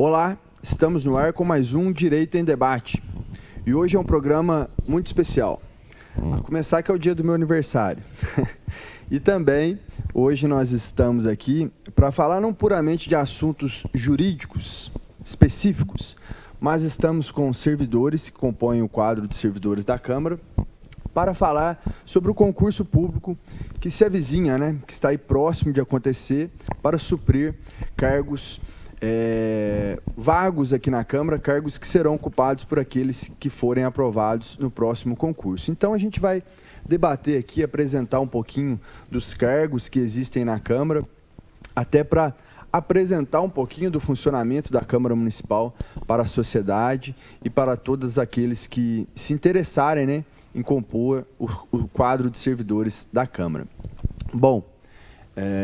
Olá, estamos no ar com mais um Direito em Debate. E hoje é um programa muito especial. A começar que é o dia do meu aniversário. E também, hoje nós estamos aqui para falar não puramente de assuntos jurídicos específicos, mas estamos com servidores que compõem o quadro de servidores da Câmara para falar sobre o concurso público que se avizinha, que está aí próximo de acontecer, para suprir cargos vagos aqui na Câmara, cargos que serão ocupados por aqueles que forem aprovados no próximo concurso. Então, a gente vai debater aqui, apresentar um pouquinho dos cargos que existem na Câmara, até para apresentar um pouquinho do funcionamento da Câmara Municipal para a sociedade e para todos aqueles que se interessarem, em compor o quadro de servidores da Câmara. Bom,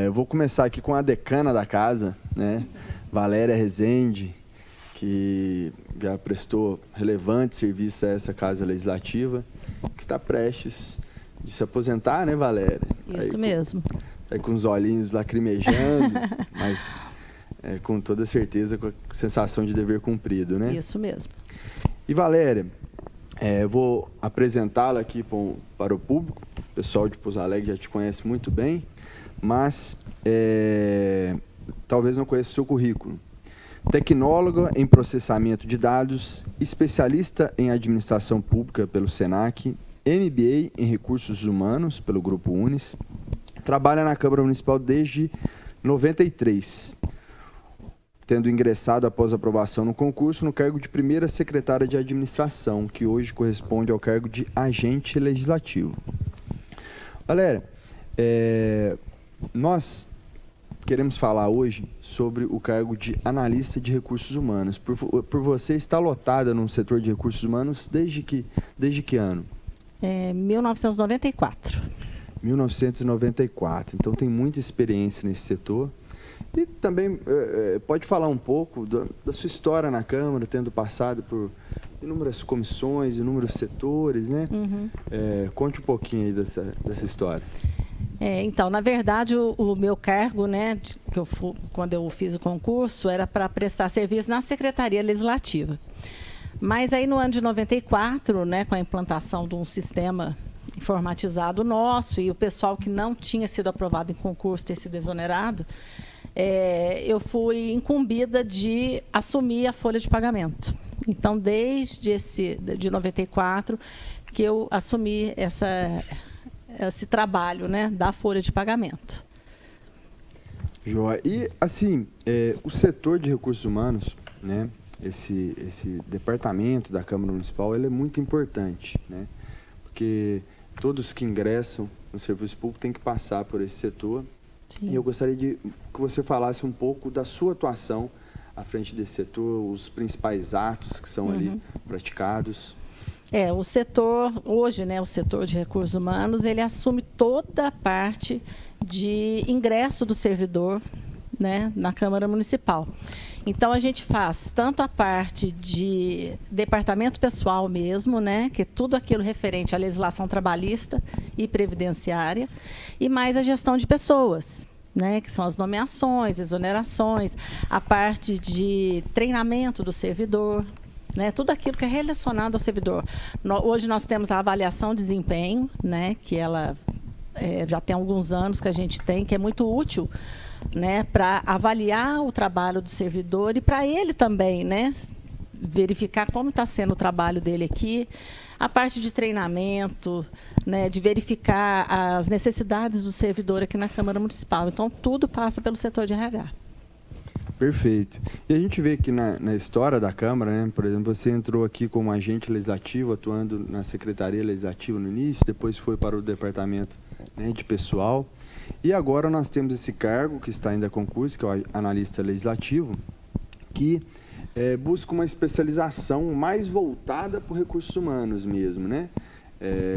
eu vou começar aqui com a decana da casa, Valéria Rezende, que já prestou relevante serviço a essa Casa Legislativa, que está prestes de se aposentar, Valéria? Isso mesmo. Aí com os olhinhos lacrimejando, mas com toda certeza com a sensação de dever cumprido, Isso mesmo. E Valéria, eu vou apresentá-la aqui para o público. O pessoal de Pouso Alegre já te conhece muito bem, mas talvez não conheça o seu currículo. Tecnóloga em processamento de dados, especialista em administração pública pelo SENAC, MBA em recursos humanos pelo Grupo Unis, trabalha na Câmara Municipal desde 93, tendo ingressado após aprovação no concurso no cargo de primeira secretária de administração, que hoje corresponde ao cargo de agente legislativo. Valéria, nós queremos falar hoje sobre o cargo de analista de recursos humanos. Por você estar lotada no setor de recursos humanos desde que ano? 1994. 1994. Então tem muita experiência nesse setor. E também pode falar um pouco da sua história na Câmara, tendo passado por inúmeras comissões, inúmeros setores, Uhum. Conte um pouquinho aí dessa história. Então, na verdade, o meu cargo, quando eu fiz o concurso, era para prestar serviço na Secretaria Legislativa. Mas aí, no ano de 94, com a implantação de um sistema informatizado nosso e o pessoal que não tinha sido aprovado em concurso ter sido exonerado, eu fui incumbida de assumir a folha de pagamento. Então, desde de 94, que eu assumi esse trabalho, da folha de pagamento. Joia. E, assim, o setor de recursos humanos, esse departamento da Câmara Municipal, ele é muito importante, porque todos que ingressam no serviço público têm que passar por esse setor. Sim. E eu gostaria que você falasse um pouco da sua atuação à frente desse setor, os principais atos que são ali praticados. O setor, hoje, o setor de recursos humanos, ele assume toda a parte de ingresso do servidor, na Câmara Municipal. Então, a gente faz tanto a parte de departamento pessoal mesmo, que é tudo aquilo referente à legislação trabalhista e previdenciária, e mais a gestão de pessoas, que são as nomeações, exonerações, a parte de treinamento do servidor, tudo aquilo que é relacionado ao servidor. Hoje nós temos a avaliação de desempenho, que ela já tem alguns anos que a gente tem, que é muito útil, para avaliar o trabalho do servidor e para ele também, verificar como está sendo o trabalho dele aqui, a parte de treinamento, de verificar as necessidades do servidor aqui na Câmara Municipal. Então, tudo passa pelo setor de RH. Perfeito. E a gente vê que na história da Câmara, por exemplo, você entrou aqui como agente legislativo, atuando na Secretaria Legislativa no início, depois foi para o Departamento de Pessoal. E agora nós temos esse cargo que está ainda a concurso, que é o analista legislativo, que busca uma especialização mais voltada para recursos humanos mesmo,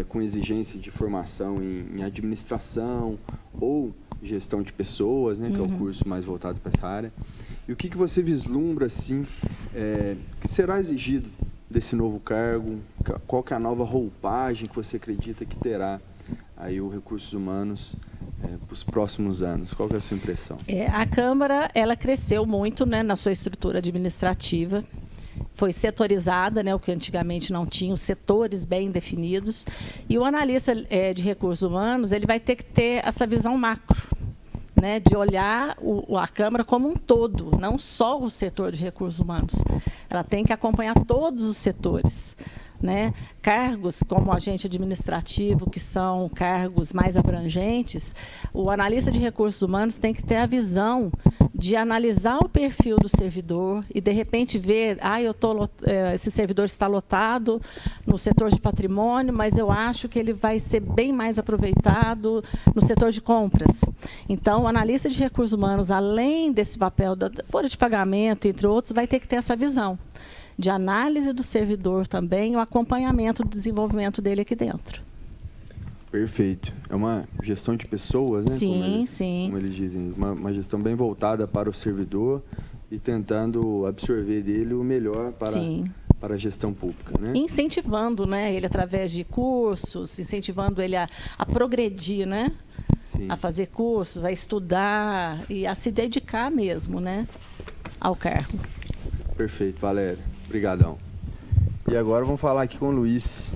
com exigência de formação em administração ou gestão de pessoas, que é o curso mais voltado para essa área. E o que você vislumbra, assim, que será exigido desse novo cargo? Qual que é a nova roupagem que você acredita que terá aí o Recursos Humanos para os próximos anos? Qual que é a sua impressão? A Câmara ela cresceu muito, né, na sua estrutura administrativa. Foi setorizada, né, o que antigamente não tinha, os setores bem definidos. E o analista de recursos humanos ele vai ter que ter essa visão macro, né, de olhar a Câmara como um todo, não só o setor de recursos humanos. Ela tem que acompanhar todos os setores. Né? Cargos como agente administrativo, que são cargos mais abrangentes, o analista de recursos humanos tem que ter a visão de analisar o perfil do servidor e, de repente, ver, esse servidor está lotado no setor de patrimônio, mas eu acho que ele vai ser bem mais aproveitado no setor de compras. Então, o analista de recursos humanos, além desse papel da folha de pagamento, entre outros, vai ter que ter essa visão de análise do servidor também, o acompanhamento do desenvolvimento dele aqui dentro. Perfeito. É uma gestão de pessoas, né? Sim, sim. Como eles dizem, uma gestão bem voltada para o servidor e tentando absorver dele o melhor para a gestão pública, né? Incentivando, né, ele através de cursos, incentivando ele a progredir, né? Sim. A fazer cursos, a estudar e a se dedicar mesmo, né, ao cargo. Perfeito, Valéria. Obrigadão. E agora vamos falar aqui com o Luiz.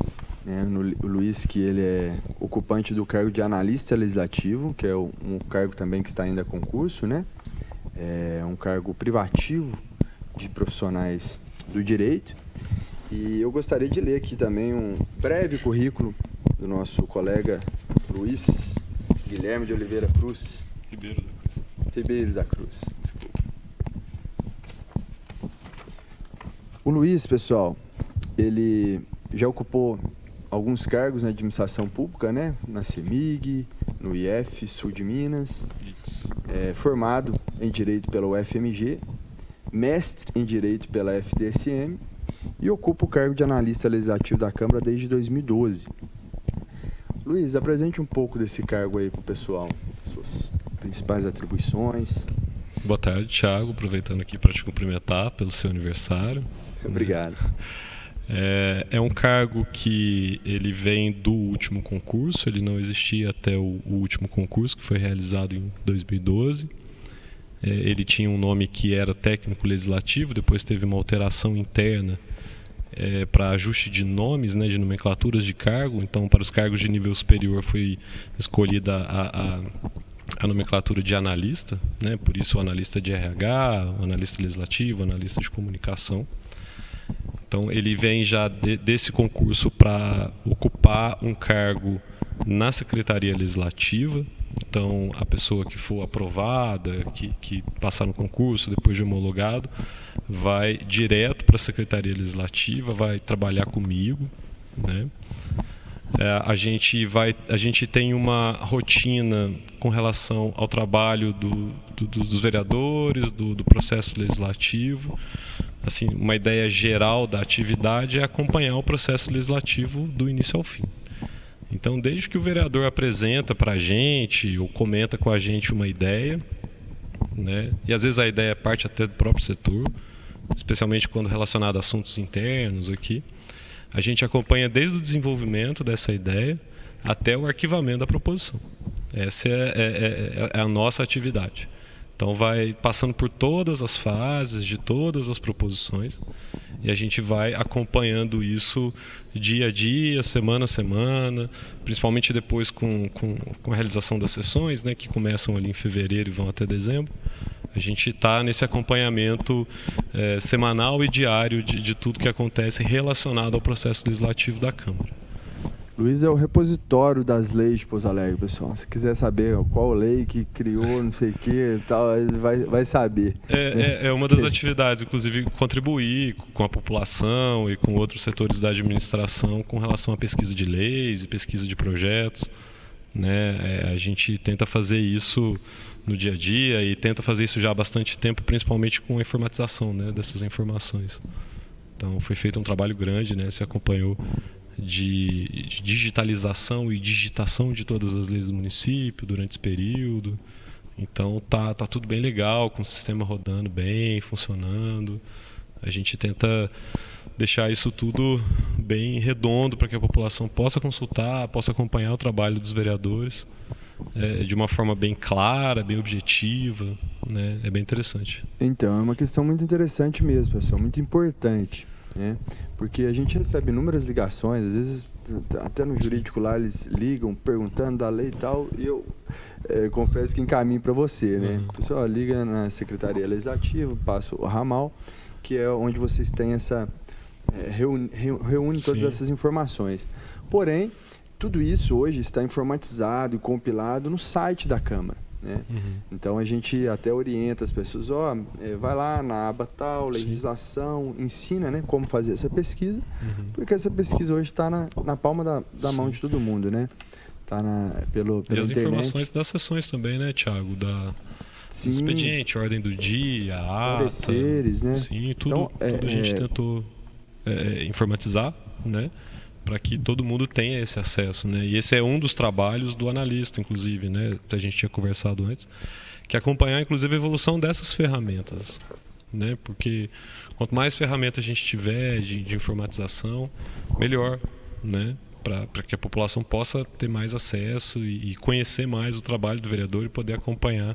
O Luiz, que ele é ocupante do cargo de analista legislativo, que é um cargo também que está ainda a concurso, né? É um cargo privativo de profissionais do direito. E eu gostaria de ler aqui também um breve currículo do nosso colega Luiz Guilherme de Oliveira Cruz. Ribeiro da Cruz. Desculpa. O Luiz, pessoal, ele já ocupou alguns cargos na administração pública, né? Na CEMIG, no IF, Sul de Minas. Formado em Direito pela UFMG, mestre em Direito pela FTSM e ocupa o cargo de analista legislativo da Câmara desde 2012. Luiz, apresente um pouco desse cargo aí para o pessoal, suas principais atribuições. Boa tarde, Thiago. Aproveitando aqui para te cumprimentar pelo seu aniversário. Obrigado. É um cargo que ele vem do último concurso, ele não existia até o último concurso, que foi realizado em 2012. Ele tinha um nome que era técnico legislativo, depois teve uma alteração interna para ajuste de nomes, né, de nomenclaturas de cargo. Então, para os cargos de nível superior foi escolhida a nomenclatura de analista, né, por isso o analista de RH, o analista legislativo, o analista de comunicação. Então, ele vem já desse concurso para ocupar um cargo na Secretaria Legislativa. Então, a pessoa que for aprovada, que passar no concurso, depois de homologado, vai direto para a Secretaria Legislativa, vai trabalhar comigo, né? A gente tem uma rotina com relação ao trabalho dos vereadores, do processo legislativo. Assim, uma ideia geral da atividade é acompanhar o processo legislativo do início ao fim. Então, desde que o vereador apresenta para a gente ou comenta com a gente uma ideia, né, e às vezes a ideia parte até do próprio setor, especialmente quando relacionada a assuntos internos aqui, a gente acompanha desde o desenvolvimento dessa ideia até o arquivamento da proposição. Essa é a nossa atividade. Então, vai passando por todas as fases de todas as proposições e a gente vai acompanhando isso dia a dia, semana a semana, principalmente depois com a realização das sessões, né, que começam ali em fevereiro e vão até dezembro. A gente está nesse acompanhamento semanal e diário de tudo que acontece relacionado ao processo legislativo da Câmara. Luiz é o repositório das leis de Pouso Alegre, pessoal. Se quiser saber qual lei que criou, não sei o que e tal, ele vai saber. É uma das atividades, inclusive, contribuir com a população e com outros setores da administração com relação à pesquisa de leis e pesquisa de projetos, né? A gente tenta fazer isso no dia a dia e tenta fazer isso já há bastante tempo, principalmente com a informatização, né, dessas informações. Então, foi feito um trabalho grande, né? Se acompanhou de digitalização e digitação de todas as leis do município durante esse período. Então tá tudo bem legal, com o sistema rodando bem, funcionando. A gente tenta deixar isso tudo bem redondo para que a população possa consultar, possa acompanhar o trabalho dos vereadores de uma forma bem clara, bem objetiva, né? É bem interessante. Então, é uma questão muito interessante mesmo, pessoal, muito importante, né? Porque a gente recebe inúmeras ligações, às vezes até no jurídico lá eles ligam perguntando da lei e tal, e eu confesso que encaminho para você, né? O pessoal liga na Secretaria Legislativa, passa o ramal, que é onde vocês têm essa reúne todas essas informações. Porém, tudo isso hoje está informatizado e compilado no site da Câmara, né? Então a gente até orienta as pessoas, vai lá na aba tal, legislação, ensina, né, como fazer essa pesquisa, porque essa pesquisa hoje está na palma da mão de todo mundo, né? Está pela e as internet. Informações das sessões também, né, Thiago? Do expediente, ordem do dia, a ata. Pareceres, né? Sim, tudo a gente tentou informatizar, né? Para que todo mundo tenha esse acesso, né? E esse é um dos trabalhos do analista, inclusive, né? Que a gente tinha conversado antes, que é acompanhar, inclusive, a evolução dessas ferramentas, né? Porque quanto mais ferramentas a gente tiver de informatização, melhor, né? Para que a população possa ter mais acesso e conhecer mais o trabalho do vereador e poder acompanhar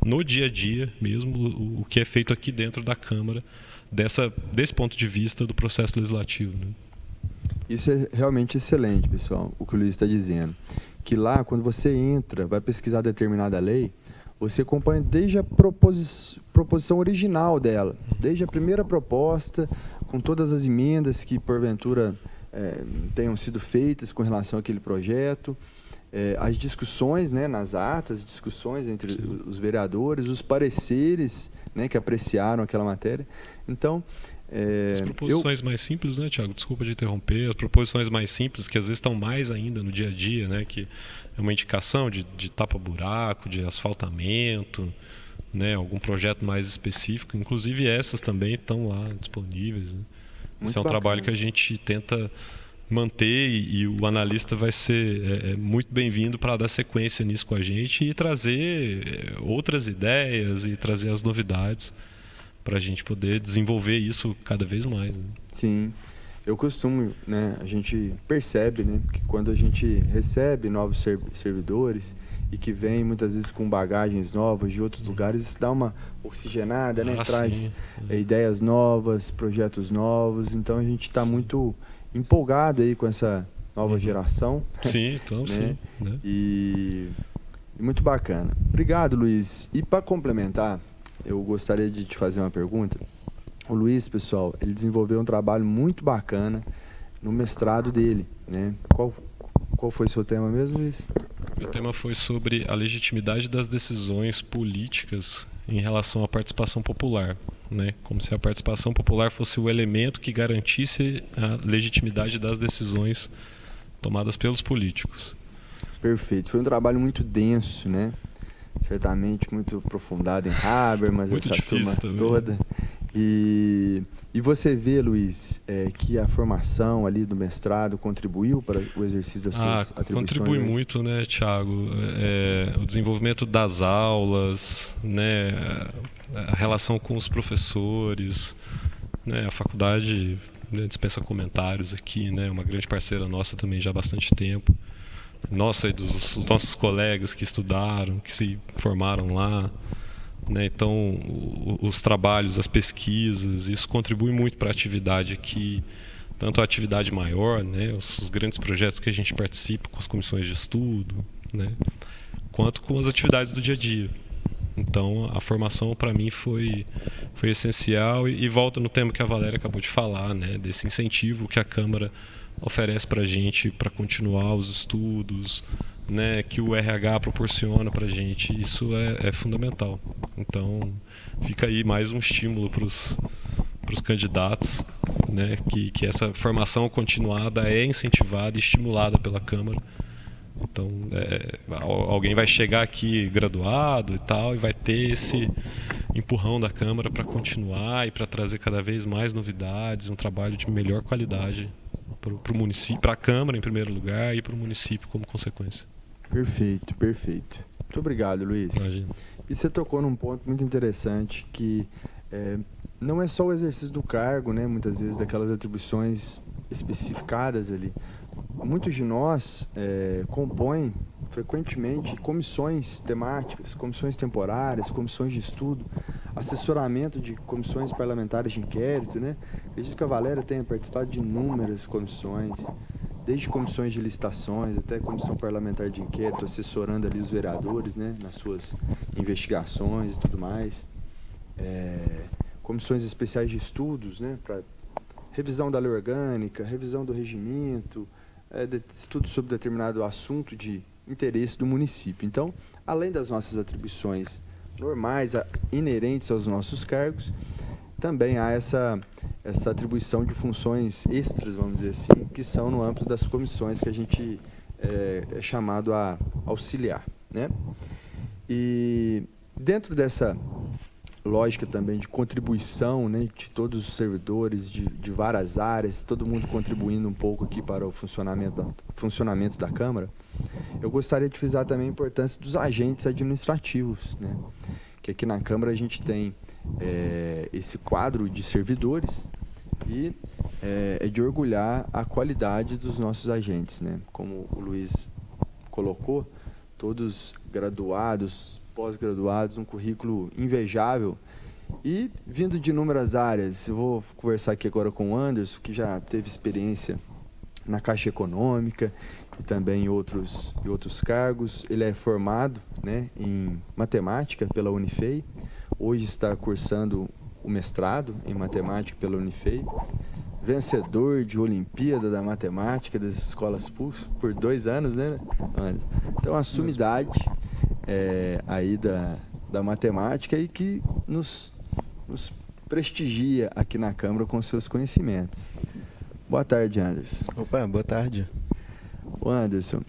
no dia a dia mesmo o que é feito aqui dentro da Câmara, desse ponto de vista do processo legislativo, né? Isso é realmente excelente, pessoal, o que o Luiz está dizendo. Que lá, quando você entra, vai pesquisar determinada lei, você acompanha desde a proposição original dela, desde a primeira proposta, com todas as emendas que, porventura, tenham sido feitas com relação àquele projeto, as discussões, né, nas atas, discussões entre os vereadores, os pareceres, né, que apreciaram aquela matéria. Então, as proposições mais simples, né, Thiago? Desculpa de interromper. As proposições mais simples, que às vezes estão mais ainda no dia a dia, né, que é uma indicação de tapa-buraco, de asfaltamento, né, algum projeto mais específico. Inclusive essas também estão lá disponíveis, né? Esse é um trabalho que a gente tenta manter e o analista vai ser muito bem-vindo para dar sequência nisso com a gente e trazer outras ideias e trazer as novidades para a gente poder desenvolver isso cada vez mais, né? Sim, eu costumo, né, a gente percebe, né, que quando a gente recebe novos servidores e que vem muitas vezes com bagagens novas de outros lugares, isso dá uma oxigenada, né, traz ideias novas, projetos novos, então a gente está muito empolgado aí com essa nova geração. Sim, então né? sim. Né? E muito bacana. Obrigado, Luiz. E para complementar, eu gostaria de te fazer uma pergunta. O Luiz, pessoal, ele desenvolveu um trabalho muito bacana no mestrado dele, né? Qual foi o seu tema mesmo, Luiz? Meu tema foi sobre a legitimidade das decisões políticas em relação à participação popular, né? Como se a participação popular fosse o elemento que garantisse a legitimidade das decisões tomadas pelos políticos. Perfeito. Foi um trabalho muito denso, né? Certamente muito aprofundado em Habermas, muito essa turma também. Toda. E você vê, Luiz, que a formação ali do mestrado contribuiu para o exercício das suas atribuições? Contribui muito, né, Thiago? O desenvolvimento das aulas, né, a relação com os professores, né, a faculdade, né, dispensa comentários aqui, né, uma grande parceira nossa também já há bastante tempo. Nossa e dos nossos colegas que estudaram, que se formaram lá, né? Então, os trabalhos, as pesquisas, isso contribui muito para a atividade aqui, tanto a atividade maior, né? Os grandes projetos que a gente participa com as comissões de estudo, né? Quanto com as atividades do dia a dia. Então, a formação para mim foi essencial e volta no tema que a Valéria acabou de falar, né? Desse incentivo que a Câmara oferece para a gente para continuar os estudos, né, que o RH proporciona para a gente. Isso é fundamental. Então, fica aí mais um estímulo para os candidatos, né, que essa formação continuada é incentivada e estimulada pela Câmara. Então, alguém vai chegar aqui graduado e tal e vai ter esse empurrão da Câmara para continuar e para trazer cada vez mais novidades, um trabalho de melhor qualidade para o município, para a Câmara em primeiro lugar e para o município como consequência. Perfeito, perfeito. Muito obrigado, Luiz. Imagina. E você tocou num ponto muito interessante que não é só o exercício do cargo, né? Muitas vezes daquelas atribuições especificadas ali. Muitos de nós compõem frequentemente comissões temáticas, comissões temporárias, comissões de estudo, assessoramento de comissões parlamentares de inquérito, né? Acredito que a Valéria tenha participado de inúmeras comissões, desde comissões de licitações até comissão parlamentar de inquérito, assessorando ali os vereadores, né, nas suas investigações e tudo mais. Comissões especiais de estudos, né, para revisão da lei orgânica, revisão do regimento, estudo sobre determinado assunto de interesse do município. Então, além das nossas atribuições normais, inerentes aos nossos cargos, também há essa atribuição de funções extras, vamos dizer assim, que são no âmbito das comissões que a gente é chamado a auxiliar, né? E dentro dessa lógica também de contribuição, né, de todos os servidores de várias áreas, todo mundo contribuindo um pouco aqui para o funcionamento da Câmara, eu gostaria de frisar também a importância dos agentes administrativos, né? Que aqui na Câmara a gente tem esse quadro de servidores e é de orgulhar a qualidade dos nossos agentes, né? Como o Luiz colocou, todos graduados, pós-graduados, um currículo invejável e vindo de inúmeras áreas. Eu vou conversar aqui agora com o Anderson, que já teve experiência na Caixa Econômica e também em outros cargos. Ele é formado, né, em matemática pela Unifei, hoje está cursando o mestrado em matemática pela Unifei, vencedor de Olimpíada da Matemática das Escolas PUC por 2 anos, né? Então, a sumidade aí da matemática e que nos prestigia aqui na Câmara com seus conhecimentos. Boa tarde, Anderson. Opa, boa tarde. Anderson,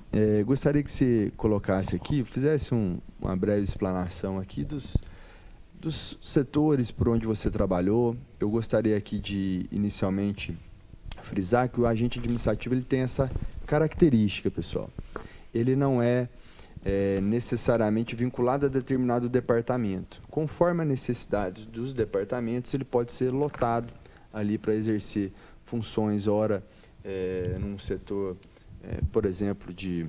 gostaria que você colocasse aqui, fizesse uma breve explanação aqui dos setores por onde você trabalhou. Eu gostaria aqui de, inicialmente, frisar que o agente administrativo ele tem essa característica, pessoal. Ele não é necessariamente vinculado a determinado departamento. Conforme a necessidade dos departamentos, ele pode ser lotado ali para exercer funções, ora num setor, por exemplo, de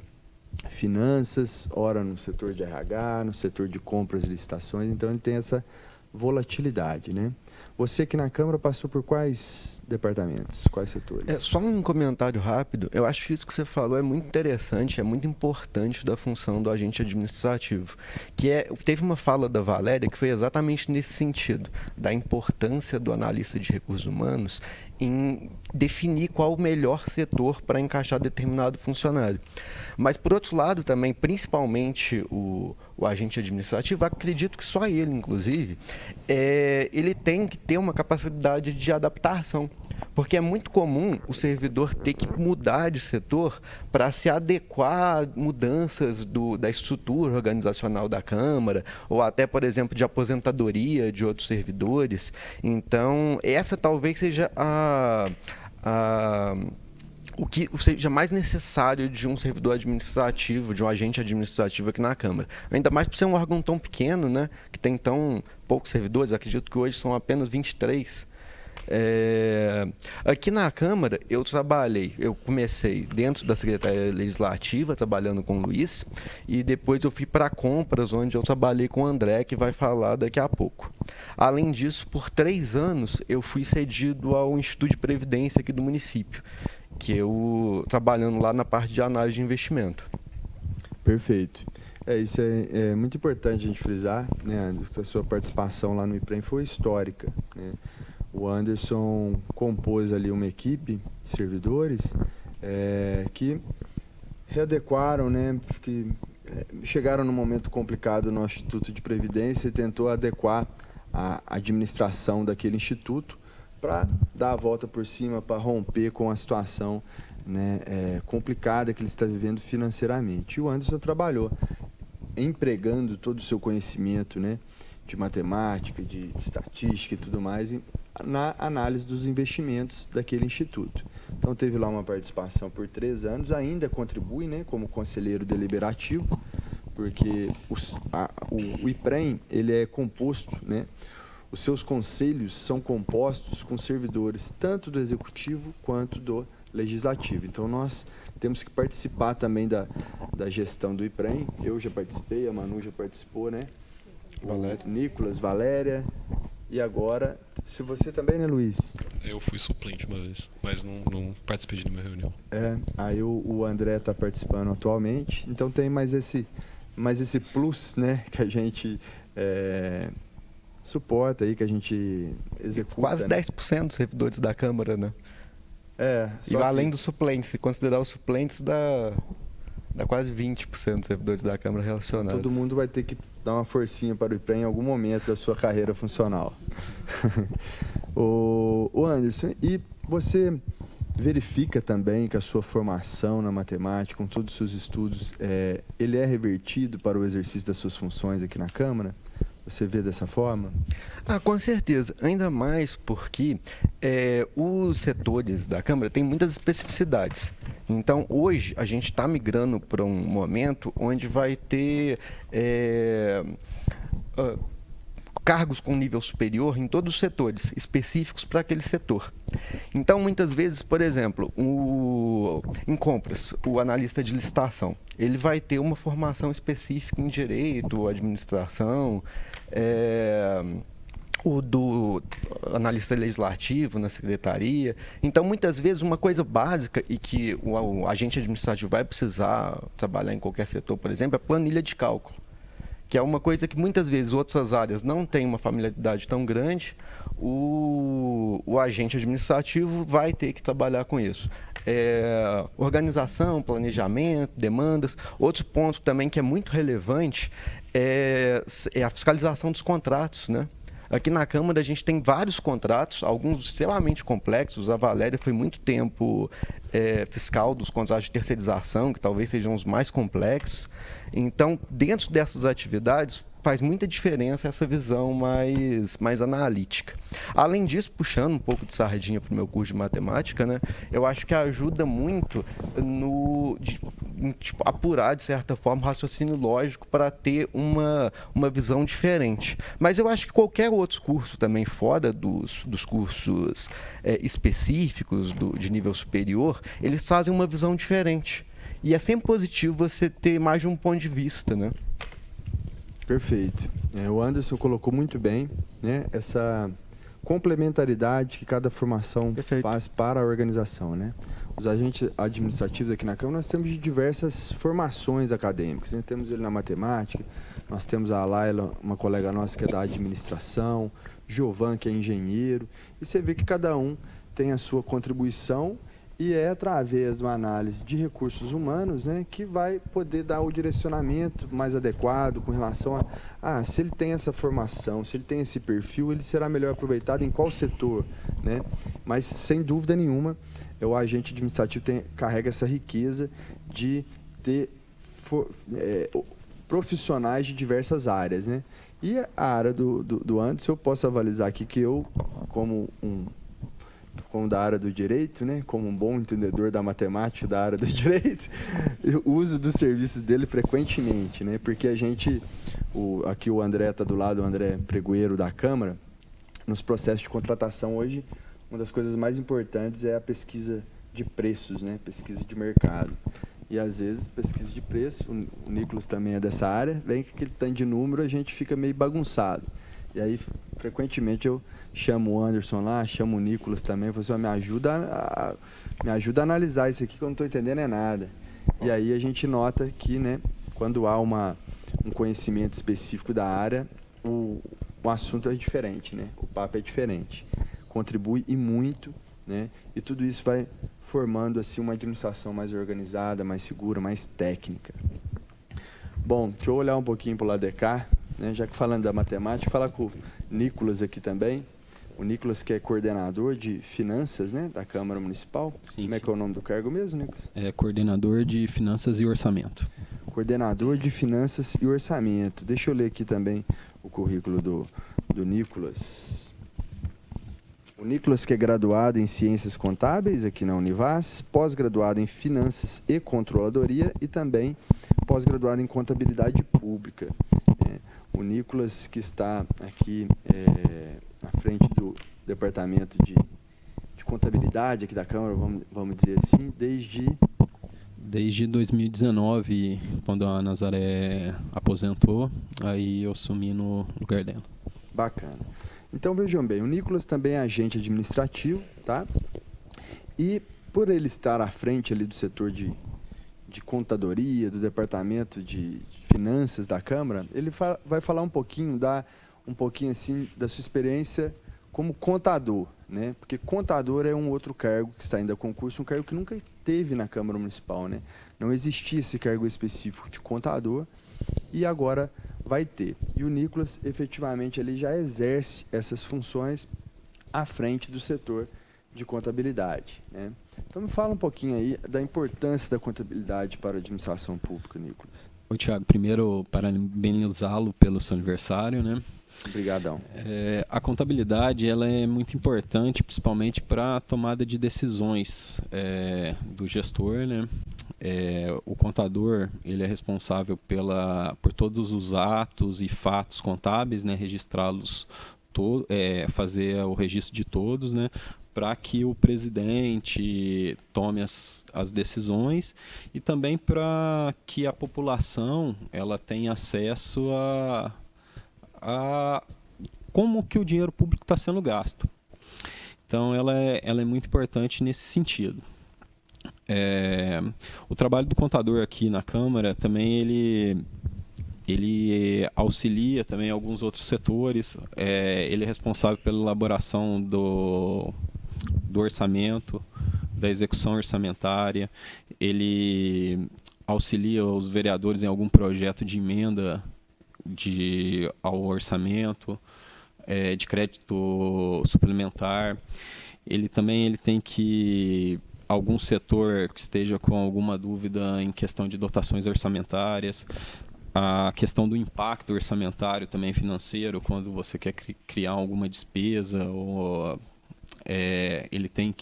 finanças, ora no setor de RH, no setor de compras e licitações. Então, ele tem essa volatilidade, né? Você aqui na Câmara passou por quais departamentos, quais setores? Só um comentário rápido. Eu acho que isso que você falou é muito interessante, é muito importante da função do agente administrativo. Teve uma fala da Valéria que foi exatamente nesse sentido, da importância do analista de recursos humanos em definir qual o melhor setor para encaixar determinado funcionário. Mas, por outro lado, também, principalmente o agente administrativo, acredito que só ele, inclusive, ele tem que ter uma capacidade de adaptação. Porque é muito comum o servidor ter que mudar de setor para se adequar a mudanças da estrutura organizacional da Câmara, ou até, por exemplo, de aposentadoria de outros servidores. Então, essa talvez seja o que seja mais necessário de um servidor administrativo, de um agente administrativo aqui na Câmara. Ainda mais por ser um órgão tão pequeno, né, que tem tão poucos servidores, acredito que hoje são apenas 23. Aqui na Câmara eu comecei dentro da Secretaria Legislativa, trabalhando com o Luiz, e depois eu fui para compras, onde eu trabalhei com o André, que vai falar daqui a pouco. Além disso, por 3 anos, eu fui cedido ao Instituto de Previdência aqui do município, que eu trabalhando lá na parte de análise de investimento. Perfeito. Isso é muito importante a gente frisar, né? A sua participação lá no IPREM foi histórica, né? O Anderson compôs ali uma equipe de servidores que readequaram, né, que chegaram num momento complicado no Instituto de Previdência e tentou adequar a administração daquele instituto para dar a volta por cima, para romper com a situação, né, complicada que ele está vivendo financeiramente. E o Anderson trabalhou empregando todo o seu conhecimento, né, de matemática, de estatística e tudo mais, na análise dos investimentos daquele instituto. Então, teve lá uma participação por 3 anos, ainda contribui, né, como conselheiro deliberativo, porque o IPREM ele é composto, né, os seus conselhos são compostos com servidores tanto do Executivo quanto do Legislativo. Então, nós temos que participar também da gestão do IPREM. Eu já participei, a Manu já participou, né? Valéria. O Nicolas, Valéria. E agora, se você também, né, Luiz? Eu fui suplente uma vez, mas não participei de nenhuma reunião. Aí o André está participando atualmente. Então, tem mais esse plus, né, que a gente suporta aí, que a gente executa. Quase 10% dos servidores da Câmara, né? E além dos suplentes, se considerar os suplentes, dá quase 20% dos servidores da Câmara relacionados. Todo mundo vai ter que dar uma forcinha para o IPREM em algum momento da sua carreira funcional. O Anderson, e você verifica também que a sua formação na matemática, com todos os seus estudos, ele é revertido para o exercício das suas funções aqui na Câmara? Você vê dessa forma? Com certeza. Ainda mais porque os setores da Câmara têm muitas especificidades. Então, hoje, a gente está migrando para um momento onde vai ter cargos com nível superior em todos os setores, específicos para aquele setor. Então, muitas vezes, por exemplo, em compras, o analista de licitação, ele vai ter uma formação específica em direito, administração, o do analista legislativo na secretaria. Então, muitas vezes, uma coisa básica e que o agente administrativo vai precisar trabalhar em qualquer setor, por exemplo, é planilha de cálculo, que é uma coisa que muitas vezes outras áreas não têm uma familiaridade tão grande, o agente administrativo vai ter que trabalhar com isso. Organização, planejamento, demandas. Outro ponto também que é muito relevante é a fiscalização dos contratos, né? Aqui na Câmara a gente tem vários contratos, alguns extremamente complexos. A Valéria foi muito tempo fiscal dos contratos de terceirização, que talvez sejam os mais complexos. Então, dentro dessas atividades, faz muita diferença essa visão mais analítica. Além disso, puxando um pouco de sardinha para o meu curso de matemática, né, eu acho que ajuda muito apurar, de certa forma, o raciocínio lógico para ter uma visão diferente. Mas eu acho que qualquer outro curso também, fora dos cursos específicos de nível superior, eles fazem uma visão diferente. E é sempre positivo você ter mais de um ponto de vista, né? Perfeito. O Anderson colocou muito bem, né, essa complementaridade que cada formação faz para a organização, né? Os agentes administrativos aqui na Câmara, nós temos diversas formações acadêmicas, né? Temos ele na matemática, nós temos a Laila, uma colega nossa que é da administração, Giovan, que é engenheiro, e você vê que cada um tem a sua contribuição e é através de uma análise de recursos humanos, né, que vai poder dar o direcionamento mais adequado com relação a se ele tem essa formação, se ele tem esse perfil, ele será melhor aproveitado em qual setor, né? Mas, sem dúvida nenhuma, o agente administrativo carrega essa riqueza de ter profissionais de diversas áreas, né? E a área do Anderson, eu posso avalizar aqui que eu, como da área do direito, né, como um bom entendedor da matemática da área do direito, eu uso dos serviços dele frequentemente, né, porque a gente, aqui o André está do lado, o André Pregoeiro da Câmara, nos processos de contratação hoje, uma das coisas mais importantes é a pesquisa de preços, né, pesquisa de mercado. E às vezes, pesquisa de preço, o Nicolas também é dessa área, vem com aquele tanto de número, a gente fica meio bagunçado. E aí, frequentemente, eu chamo o Anderson lá, chamo o Nicolas também, falo assim, me ajuda a analisar isso aqui que eu não estou entendendo nada. E aí a gente nota que, né, quando há um conhecimento específico da área, o assunto é diferente, né? O papo é diferente. Contribui e muito, né? E tudo isso vai formando assim, uma administração mais organizada, mais segura, mais técnica. Bom, deixa eu olhar um pouquinho para o lado de cá, né? Já que falando da matemática, falar com o Nicolas aqui também. O Nicolas, que é coordenador de finanças, né, da Câmara Municipal. Sim, Como é que é o nome do cargo mesmo, Nicolas? É coordenador de finanças e orçamento. Coordenador de finanças e orçamento. Deixa eu ler aqui também o currículo do Nicolas. O Nicolas, que é graduado em Ciências Contábeis aqui na Univas, pós-graduado em Finanças e Controladoria e também pós-graduado em Contabilidade Pública. O Nicolas, que está aqui na frente do Departamento de de contabilidade aqui da Câmara, vamos dizer assim, Desde 2019, quando a Nazaré aposentou, aí eu assumi no lugar dela. Bacana. Então, vejam bem, o Nicolas também é agente administrativo, tá? E por ele estar à frente ali do setor de contadoria, do departamento de finanças da Câmara, ele vai falar um pouquinho assim da sua experiência como contador, né? Porque contador é um outro cargo que está ainda a concurso, um cargo que nunca teve na Câmara Municipal, né? Não existia esse cargo específico de contador e agora vai ter. E o Nicolas, efetivamente, ele já exerce essas funções à frente do setor de contabilidade, né? Então, me fala um pouquinho aí da importância da contabilidade para a administração pública, Nicolas. Oi, Thiago. Primeiro, parabenizá-lo pelo seu aniversário, né? Obrigadão. A contabilidade ela é muito importante, principalmente para a tomada de decisões do gestor, né? O contador ele é responsável por todos os atos e fatos contábeis, né? Registrá-los, fazer o registro de todos, né? Para que o presidente tome as decisões e também para que a população ela tenha acesso a como que o dinheiro público está sendo gasto. Então, ela é muito importante nesse sentido. O trabalho do contador aqui na Câmara também ele auxilia também alguns outros setores. Ele é responsável pela elaboração do orçamento, da execução orçamentária. Ele auxilia os vereadores em algum projeto de emenda ao orçamento, de crédito suplementar. Ele tem que algum setor que esteja com alguma dúvida em questão de dotações orçamentárias, a questão do impacto orçamentário também financeiro, quando você quer criar alguma despesa, ou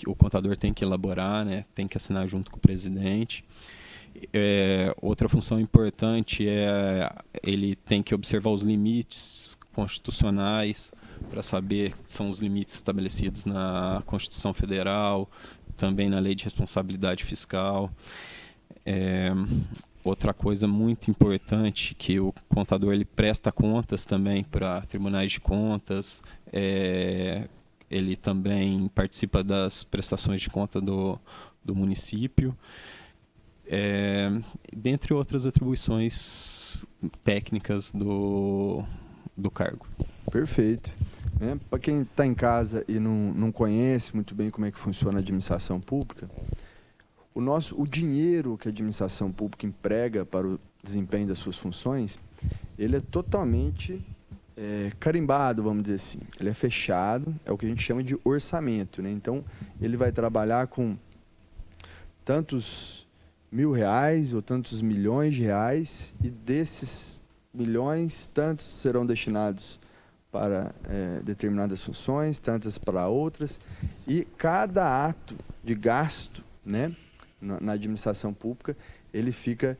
o contador tem que elaborar, né, tem que assinar junto com o presidente. Outra função importante ele tem que observar os limites constitucionais para saber que são os limites estabelecidos na Constituição Federal, também na Lei de Responsabilidade Fiscal. Outra coisa muito importante que o contador ele presta contas também para tribunais de contas. Ele também participa das prestações de conta do município. Dentre outras atribuições técnicas do cargo. Perfeito. Para quem está em casa e não conhece muito bem como é que funciona a administração pública, o dinheiro que a administração pública emprega para o desempenho das suas funções, ele é totalmente carimbado, vamos dizer assim. Ele é fechado, é o que a gente chama de orçamento, né? Então, ele vai trabalhar com tantos R$1.000 ou tantos milhões de reais, e desses milhões, tantos serão destinados para determinadas funções, tantas para outras, e cada ato de gasto, né, na administração pública, ele fica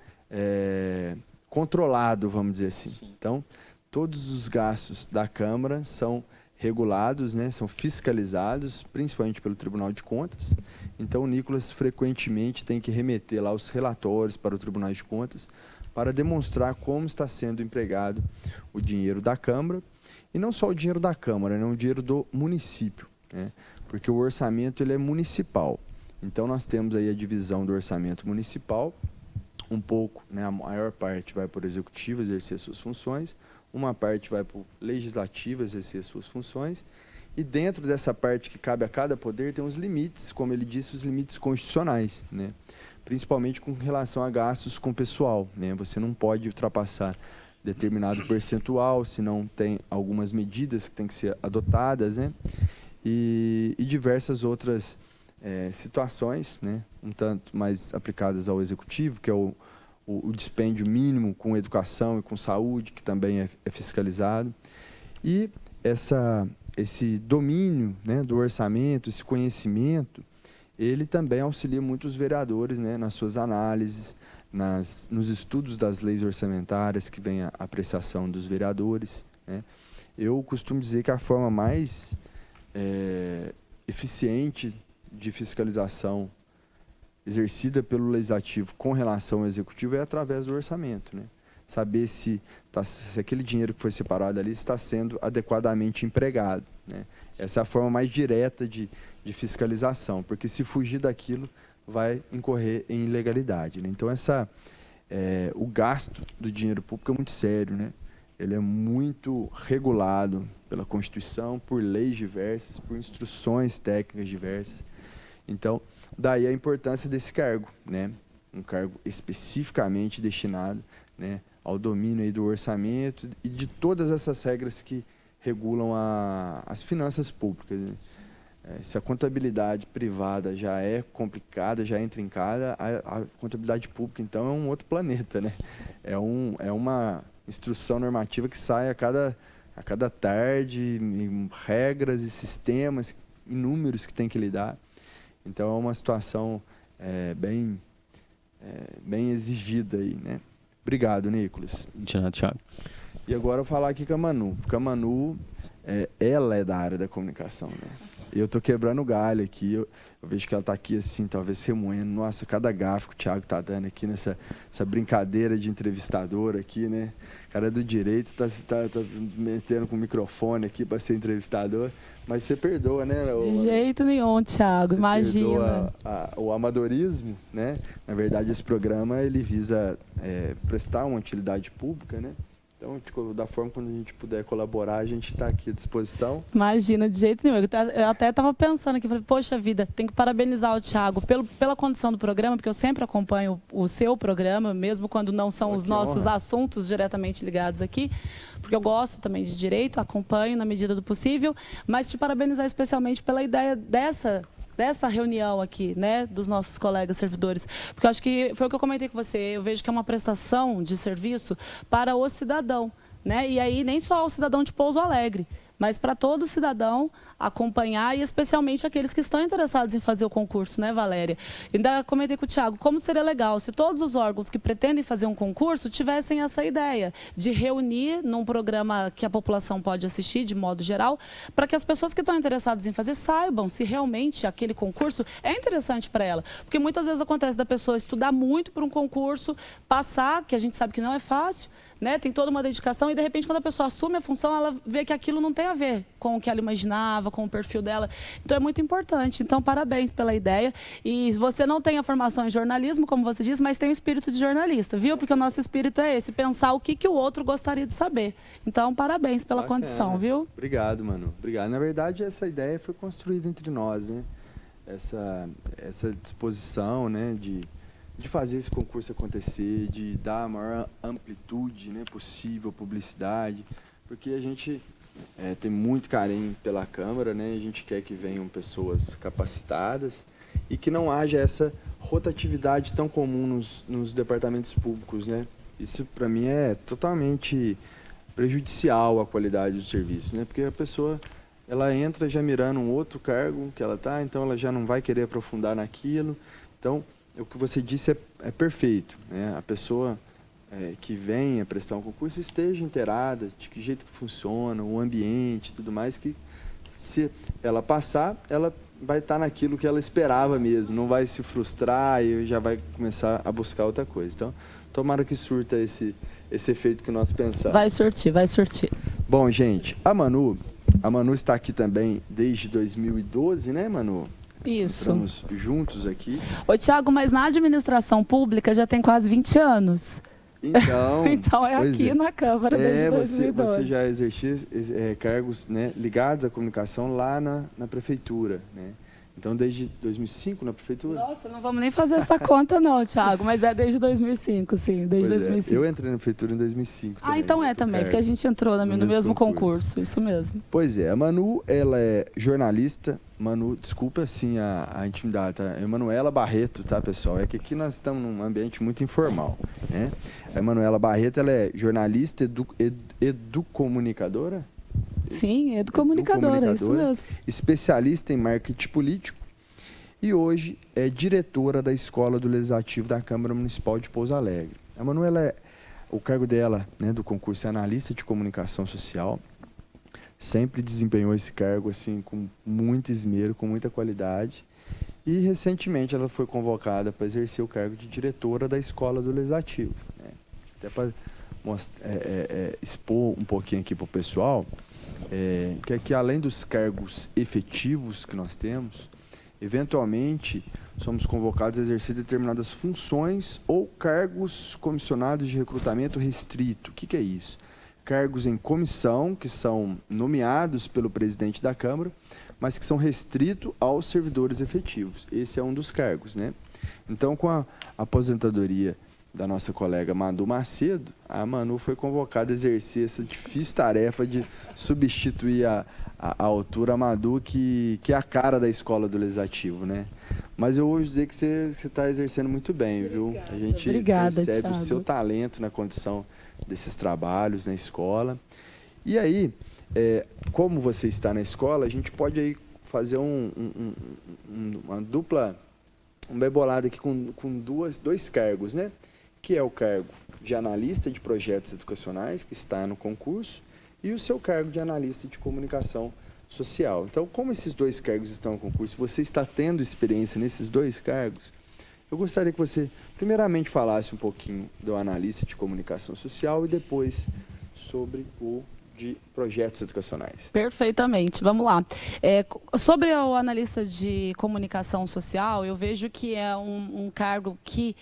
controlado, vamos dizer assim. Então, todos os gastos da Câmara são regulados, né, são fiscalizados, principalmente pelo Tribunal de Contas. Então, o Nicolas frequentemente tem que remeter lá os relatórios para o Tribunal de Contas para demonstrar como está sendo empregado o dinheiro da Câmara, e não só o dinheiro da Câmara, né, o dinheiro do município, né, porque o orçamento ele é municipal. Então, nós temos aí a divisão do orçamento municipal, um pouco, né, a maior parte vai para o Executivo exercer suas funções, uma parte vai para o Legislativo exercer suas funções, e dentro dessa parte que cabe a cada poder tem os limites, como ele disse, os limites constitucionais, né? Principalmente com relação a gastos com pessoal, né? Você não pode ultrapassar determinado percentual, senão tem algumas medidas que têm que ser adotadas, né? E diversas outras situações, né? Um tanto mais aplicadas ao Executivo, que é o dispêndio mínimo com educação e com saúde, que também é fiscalizado. E esse domínio, né, do orçamento, esse conhecimento, ele também auxilia muito os vereadores, né, nas suas análises, nos estudos das leis orçamentárias que vem a apreciação dos vereadores, né. Eu costumo dizer que a forma mais eficiente de fiscalização exercida pelo Legislativo com relação ao Executivo é através do orçamento, né? Saber se aquele dinheiro que foi separado ali está sendo adequadamente empregado, né? Essa é a forma mais direta de fiscalização, porque se fugir daquilo vai incorrer em ilegalidade, né? Então o gasto do dinheiro público é muito sério, né? Ele é muito regulado pela Constituição, por leis diversas, por instruções técnicas diversas. Então, daí a importância desse cargo, né? Um cargo especificamente destinado, né, ao domínio aí do orçamento e de todas essas regras que regulam as finanças públicas, né? Se a contabilidade privada já é complicada, já é intrincada, a contabilidade pública, então, é um outro planeta, né? É uma instrução normativa que sai a cada tarde, regras e sistemas inúmeros que tem que lidar. Então, é uma situação bem exigida aí, né? Obrigado, Nicolas. De nada, Thiago. E agora eu vou falar aqui com a Manu. Porque a Manu, ela é da área da comunicação, né? Eu estou quebrando o galho aqui. Eu vejo que ela está aqui assim, talvez remoendo. Nossa, cada gafo que o Thiago está dando aqui nessa brincadeira de entrevistador aqui, né? O cara do direito tá metendo com o microfone aqui para ser entrevistador. Mas você perdoa, né? De jeito nenhum, Thiago, imagina. O amadorismo, né? Na verdade, esse programa ele visa prestar uma utilidade pública, né? Então, da forma quando a gente puder colaborar, a gente está aqui à disposição. Imagina, de jeito nenhum. Eu até estava pensando aqui, falei, poxa vida, tem que parabenizar o Thiago pela condução do programa, porque eu sempre acompanho o seu programa, mesmo quando não são os nossos assuntos diretamente ligados aqui, porque eu gosto também de direito, acompanho na medida do possível, mas te parabenizar especialmente pela ideia dessa reunião aqui, né, dos nossos colegas servidores. Porque eu acho que foi o que eu comentei com você, eu vejo que é uma prestação de serviço para o cidadão, né? E aí nem só o cidadão de Pouso Alegre, mas para todo cidadão acompanhar e especialmente aqueles que estão interessados em fazer o concurso, né, Valéria? Ainda comentei com o Thiago, como seria legal se todos os órgãos que pretendem fazer um concurso tivessem essa ideia de reunir num programa que a população pode assistir de modo geral, para que as pessoas que estão interessadas em fazer saibam se realmente aquele concurso é interessante para ela. Porque muitas vezes acontece da pessoa estudar muito para um concurso, passar, que a gente sabe que não é fácil, né? Tem toda uma dedicação e, de repente, quando a pessoa assume a função, ela vê que aquilo não tem a ver com o que ela imaginava, com o perfil dela. Então, é muito importante. Então, parabéns pela ideia. E você não tem a formação em jornalismo, como você disse, mas tem o espírito de jornalista, viu? Porque o nosso espírito é esse, pensar o que o outro gostaria de saber. Então, parabéns pela condição, viu? Obrigado, Manu. Obrigado. Na verdade, essa ideia foi construída entre nós, né? Essa disposição, né, de fazer esse concurso acontecer, de dar a maior amplitude, né, possível, publicidade, porque a gente tem muito carinho pela Câmara, né, a gente quer que venham pessoas capacitadas e que não haja essa rotatividade tão comum nos departamentos públicos, né. Isso, para mim, é totalmente prejudicial à qualidade do serviço, né, porque a pessoa ela entra já mirando um outro cargo que ela está, então ela já não vai querer aprofundar naquilo. Então, o que você disse é perfeito, né? A pessoa que venha prestar um concurso esteja inteirada de que jeito que funciona, o ambiente e tudo mais, que se ela passar, ela vai estar naquilo que ela esperava mesmo, não vai se frustrar e já vai começar a buscar outra coisa. Então, tomara que surta esse efeito que nós pensamos. Vai surtir, vai surtir. Bom, gente, a Manu está aqui também desde 2012, né, Manu? Isso. Estamos juntos aqui. Ô, Thiago, mas na administração pública já tem quase 20 anos. Então, então é aqui na Câmara desde 2012. Você já exercia cargos, né, ligados à comunicação lá na Prefeitura, né? Então, desde 2005 na Prefeitura? Nossa, não vamos nem fazer essa conta não, Thiago, mas é desde 2005, sim, desde 2005. Eu entrei na Prefeitura em 2005 também. Então também, porque a gente entrou no mesmo concurso, isso mesmo. Pois é, a Manu, ela é jornalista. Manu, desculpa assim a intimidade, tá? Emanuela Barreto, tá, pessoal? É que aqui nós estamos num ambiente muito informal, né? A Emanuela Barreto, ela é jornalista educomunicadora? Sim, educomunicadora, isso mesmo. Especialista em marketing político e hoje é diretora da Escola do Legislativo da Câmara Municipal de Pouso Alegre. A Manuela, o cargo dela, né, do concurso é analista de comunicação social. Sempre desempenhou esse cargo assim com muito esmero, com muita qualidade. E, recentemente, ela foi convocada para exercer o cargo de diretora da Escola do Legislativo, né? Até para expor um pouquinho aqui para o pessoal, que aqui, além dos cargos efetivos que nós temos, eventualmente somos convocados a exercer determinadas funções ou cargos comissionados de recrutamento restrito. O que é isso? Cargos em comissão, que são nomeados pelo presidente da Câmara, mas que são restritos aos servidores efetivos. Esse é um dos cargos, né? Então, com a aposentadoria da nossa colega Manu Macedo, a Manu foi convocada a exercer essa difícil tarefa de substituir a altura Madu, que é a cara da Escola do Legislativo, né? Mas eu vou dizer que você está exercendo muito bem, viu? A gente percebe Thiago. o seu talento na condição desses trabalhos na escola. E aí, como você está na escola, a gente pode aí fazer uma dupla, um bem bolado aqui com dois cargos, né? Que é o cargo de analista de projetos educacionais, que está no concurso, e o seu cargo de analista de comunicação social. Então, como esses dois cargos estão no concurso, você está tendo experiência nesses dois cargos, eu gostaria que você, primeiramente, falasse um pouquinho do analista de comunicação social e depois sobre o de projetos educacionais. Perfeitamente, vamos lá. Sobre o analista de comunicação social, eu vejo que é um cargo que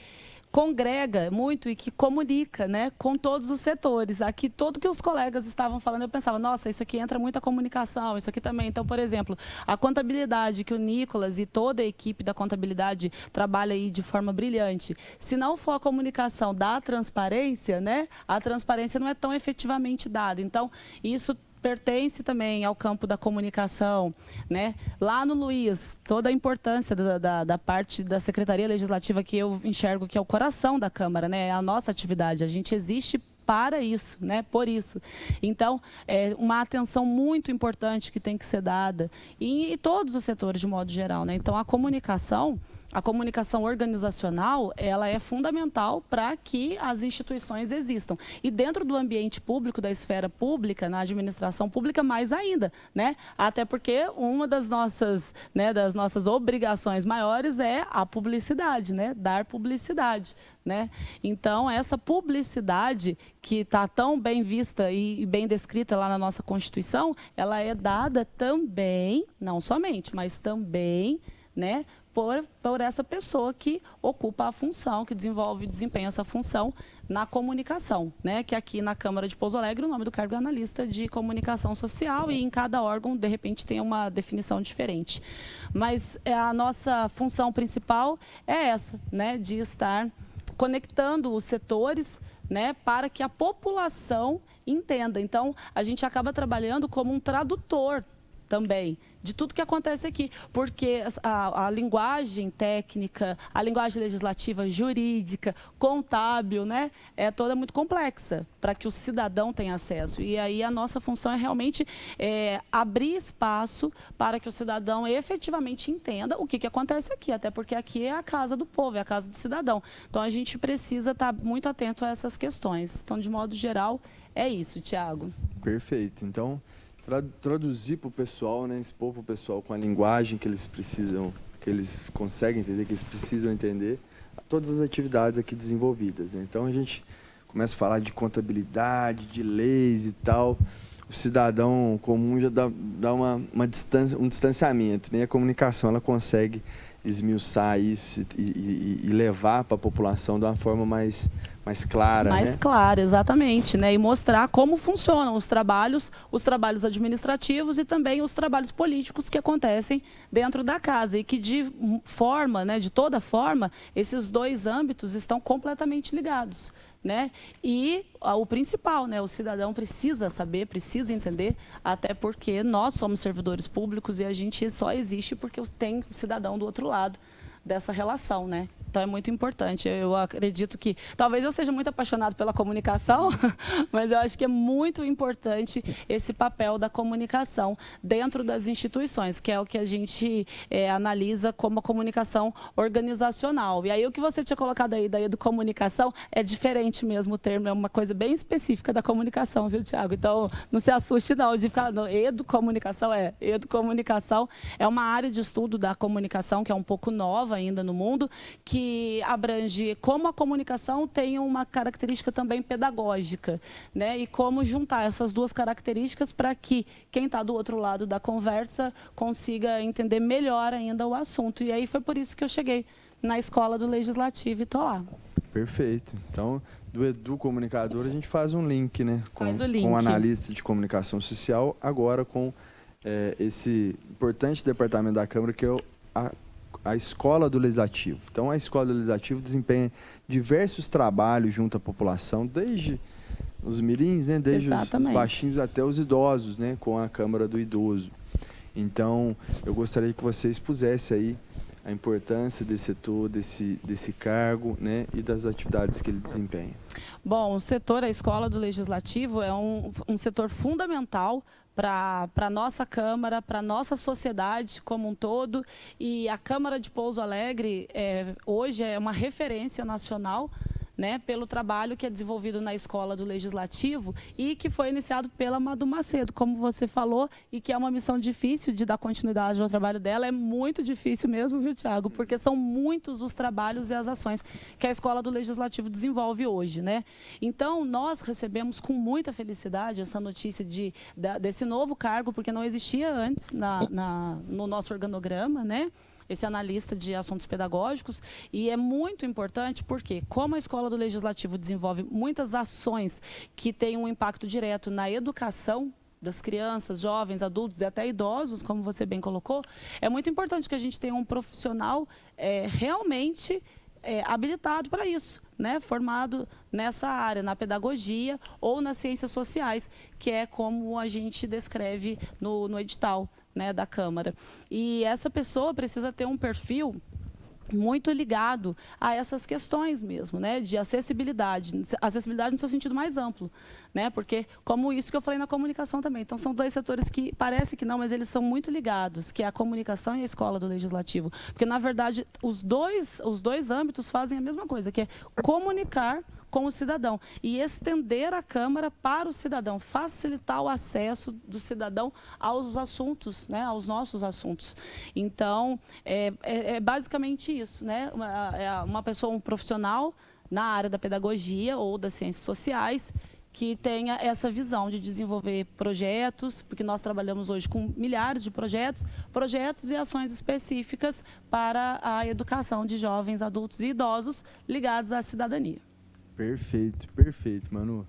congrega muito e que comunica, né, com todos os setores. Aqui, tudo que os colegas estavam falando, eu pensava, nossa, isso aqui entra muita comunicação, isso aqui também. Então, por exemplo, a contabilidade, que o Nicolas e toda a equipe da contabilidade trabalha aí de forma brilhante. Se não for a comunicação da transparência, né, a transparência não é tão efetivamente dada. Então, isso pertence também ao campo da comunicação, né? Lá no Luiz, toda a importância da parte da Secretaria Legislativa, que eu enxergo que é o coração da Câmara, né? É a nossa atividade, a gente existe para isso, né? Por isso. Então, é uma atenção muito importante que tem que ser dada em todos os setores de modo geral, né? Então, a comunicação organizacional, ela é fundamental para que as instituições existam. E dentro do ambiente público, da esfera pública, na administração pública, mais ainda, né? Até porque uma das nossas obrigações maiores é a publicidade, né? Dar publicidade, né? Então, essa publicidade que está tão bem vista e bem descrita lá na nossa Constituição, ela é dada também, não somente, mas também, né, por essa pessoa que ocupa a função, que desempenha essa função na comunicação, né? Que aqui na Câmara de Pouso Alegre o nome do cargo é analista de comunicação social e em cada órgão, de repente, tem uma definição diferente. Mas a nossa função principal é essa, né? De estar conectando os setores, né? Para que a população entenda. Então, a gente acaba trabalhando como um tradutor também de tudo que acontece aqui, porque a linguagem técnica, a linguagem legislativa, jurídica, contábil, né, é toda muito complexa para que o cidadão tenha acesso. E aí a nossa função é realmente abrir espaço para que o cidadão efetivamente entenda o que acontece aqui, até porque aqui é a casa do povo, é a casa do cidadão. Então a gente precisa estar muito atento a essas questões. Então, de modo geral, é isso, Thiago. Perfeito. Então, traduzir para o pessoal, né, expor para o pessoal com a linguagem que eles precisam, que eles conseguem entender, que eles precisam entender, todas as atividades aqui desenvolvidas, né? Então a gente começa a falar de contabilidade, de leis e tal, o cidadão comum já dá um distanciamento, né? A comunicação ela consegue esmiuçar isso e levar para a população de uma forma mais clara, mais clara, exatamente, né? E mostrar como funcionam os trabalhos administrativos e também os trabalhos políticos que acontecem dentro da casa e que de toda forma, esses dois âmbitos estão completamente ligados, né? E o principal, né? O cidadão precisa saber, precisa entender, até porque nós somos servidores públicos e a gente só existe porque tem o cidadão do outro lado dessa relação, né? Então é muito importante. Eu acredito que talvez eu seja muito apaixonado pela comunicação, mas eu acho que é muito importante esse papel da comunicação dentro das instituições, que é o que a gente analisa como a comunicação organizacional. E aí o que você tinha colocado aí da educomunicação é diferente mesmo o termo, é uma coisa bem específica da comunicação, viu, Tiago? Então não se assuste não de ficar educomunicação é uma área de estudo da comunicação que é um pouco nova ainda no mundo, que abrange como a comunicação tem uma característica também pedagógica, né? E como juntar essas duas características para que quem está do outro lado da conversa consiga entender melhor ainda o assunto. E aí foi por isso que eu cheguei na Escola do Legislativo e estou lá. Perfeito. Então, do educomunicador, a gente faz um link, né? Com o analista de comunicação social, agora com esse importante departamento da Câmara, que é a Escola do Legislativo. Então, a Escola do Legislativo desempenha diversos trabalhos junto à população, desde os mirins, né, desde os baixinhos até os idosos, né, com a Câmara do Idoso. Então, eu gostaria que você expusesse aí a importância desse setor, desse cargo, né, e das atividades que ele desempenha. Bom, o setor, a Escola do Legislativo, é um setor fundamental para a nossa Câmara, para a nossa sociedade como um todo. E a Câmara de Pouso Alegre hoje é uma referência nacional, né, pelo trabalho que é desenvolvido na Escola do Legislativo e que foi iniciado pela Madu Macedo, como você falou, e que é uma missão difícil de dar continuidade ao trabalho dela. É muito difícil mesmo, viu, Tiago? Porque são muitos os trabalhos e as ações que a Escola do Legislativo desenvolve hoje, né? Então, nós recebemos com muita felicidade essa notícia desse novo cargo, porque não existia antes no nosso organograma, né? Esse analista de assuntos pedagógicos, e é muito importante porque, como a Escola do Legislativo desenvolve muitas ações que têm um impacto direto na educação das crianças, jovens, adultos e até idosos, como você bem colocou, é muito importante que a gente tenha um profissional realmente habilitado para isso, né? Formado nessa área, na pedagogia ou nas ciências sociais, que é como a gente descreve no edital, né, da Câmara. E essa pessoa precisa ter um perfil muito ligado a essas questões mesmo, né, de acessibilidade no seu sentido mais amplo, né, porque como isso que eu falei na comunicação também. Então são dois setores que parece que não, mas eles são muito ligados, que é a comunicação e a Escola do Legislativo, porque na verdade os dois âmbitos fazem a mesma coisa, que é comunicar com o cidadão e estender a Câmara para o cidadão, facilitar o acesso do cidadão aos assuntos, né, aos nossos assuntos. Então, é basicamente isso, né? Uma pessoa, um profissional na área da pedagogia ou das ciências sociais que tenha essa visão de desenvolver projetos, porque nós trabalhamos hoje com milhares de projetos e ações específicas para a educação de jovens, adultos e idosos ligados à cidadania. Perfeito, perfeito, Manu.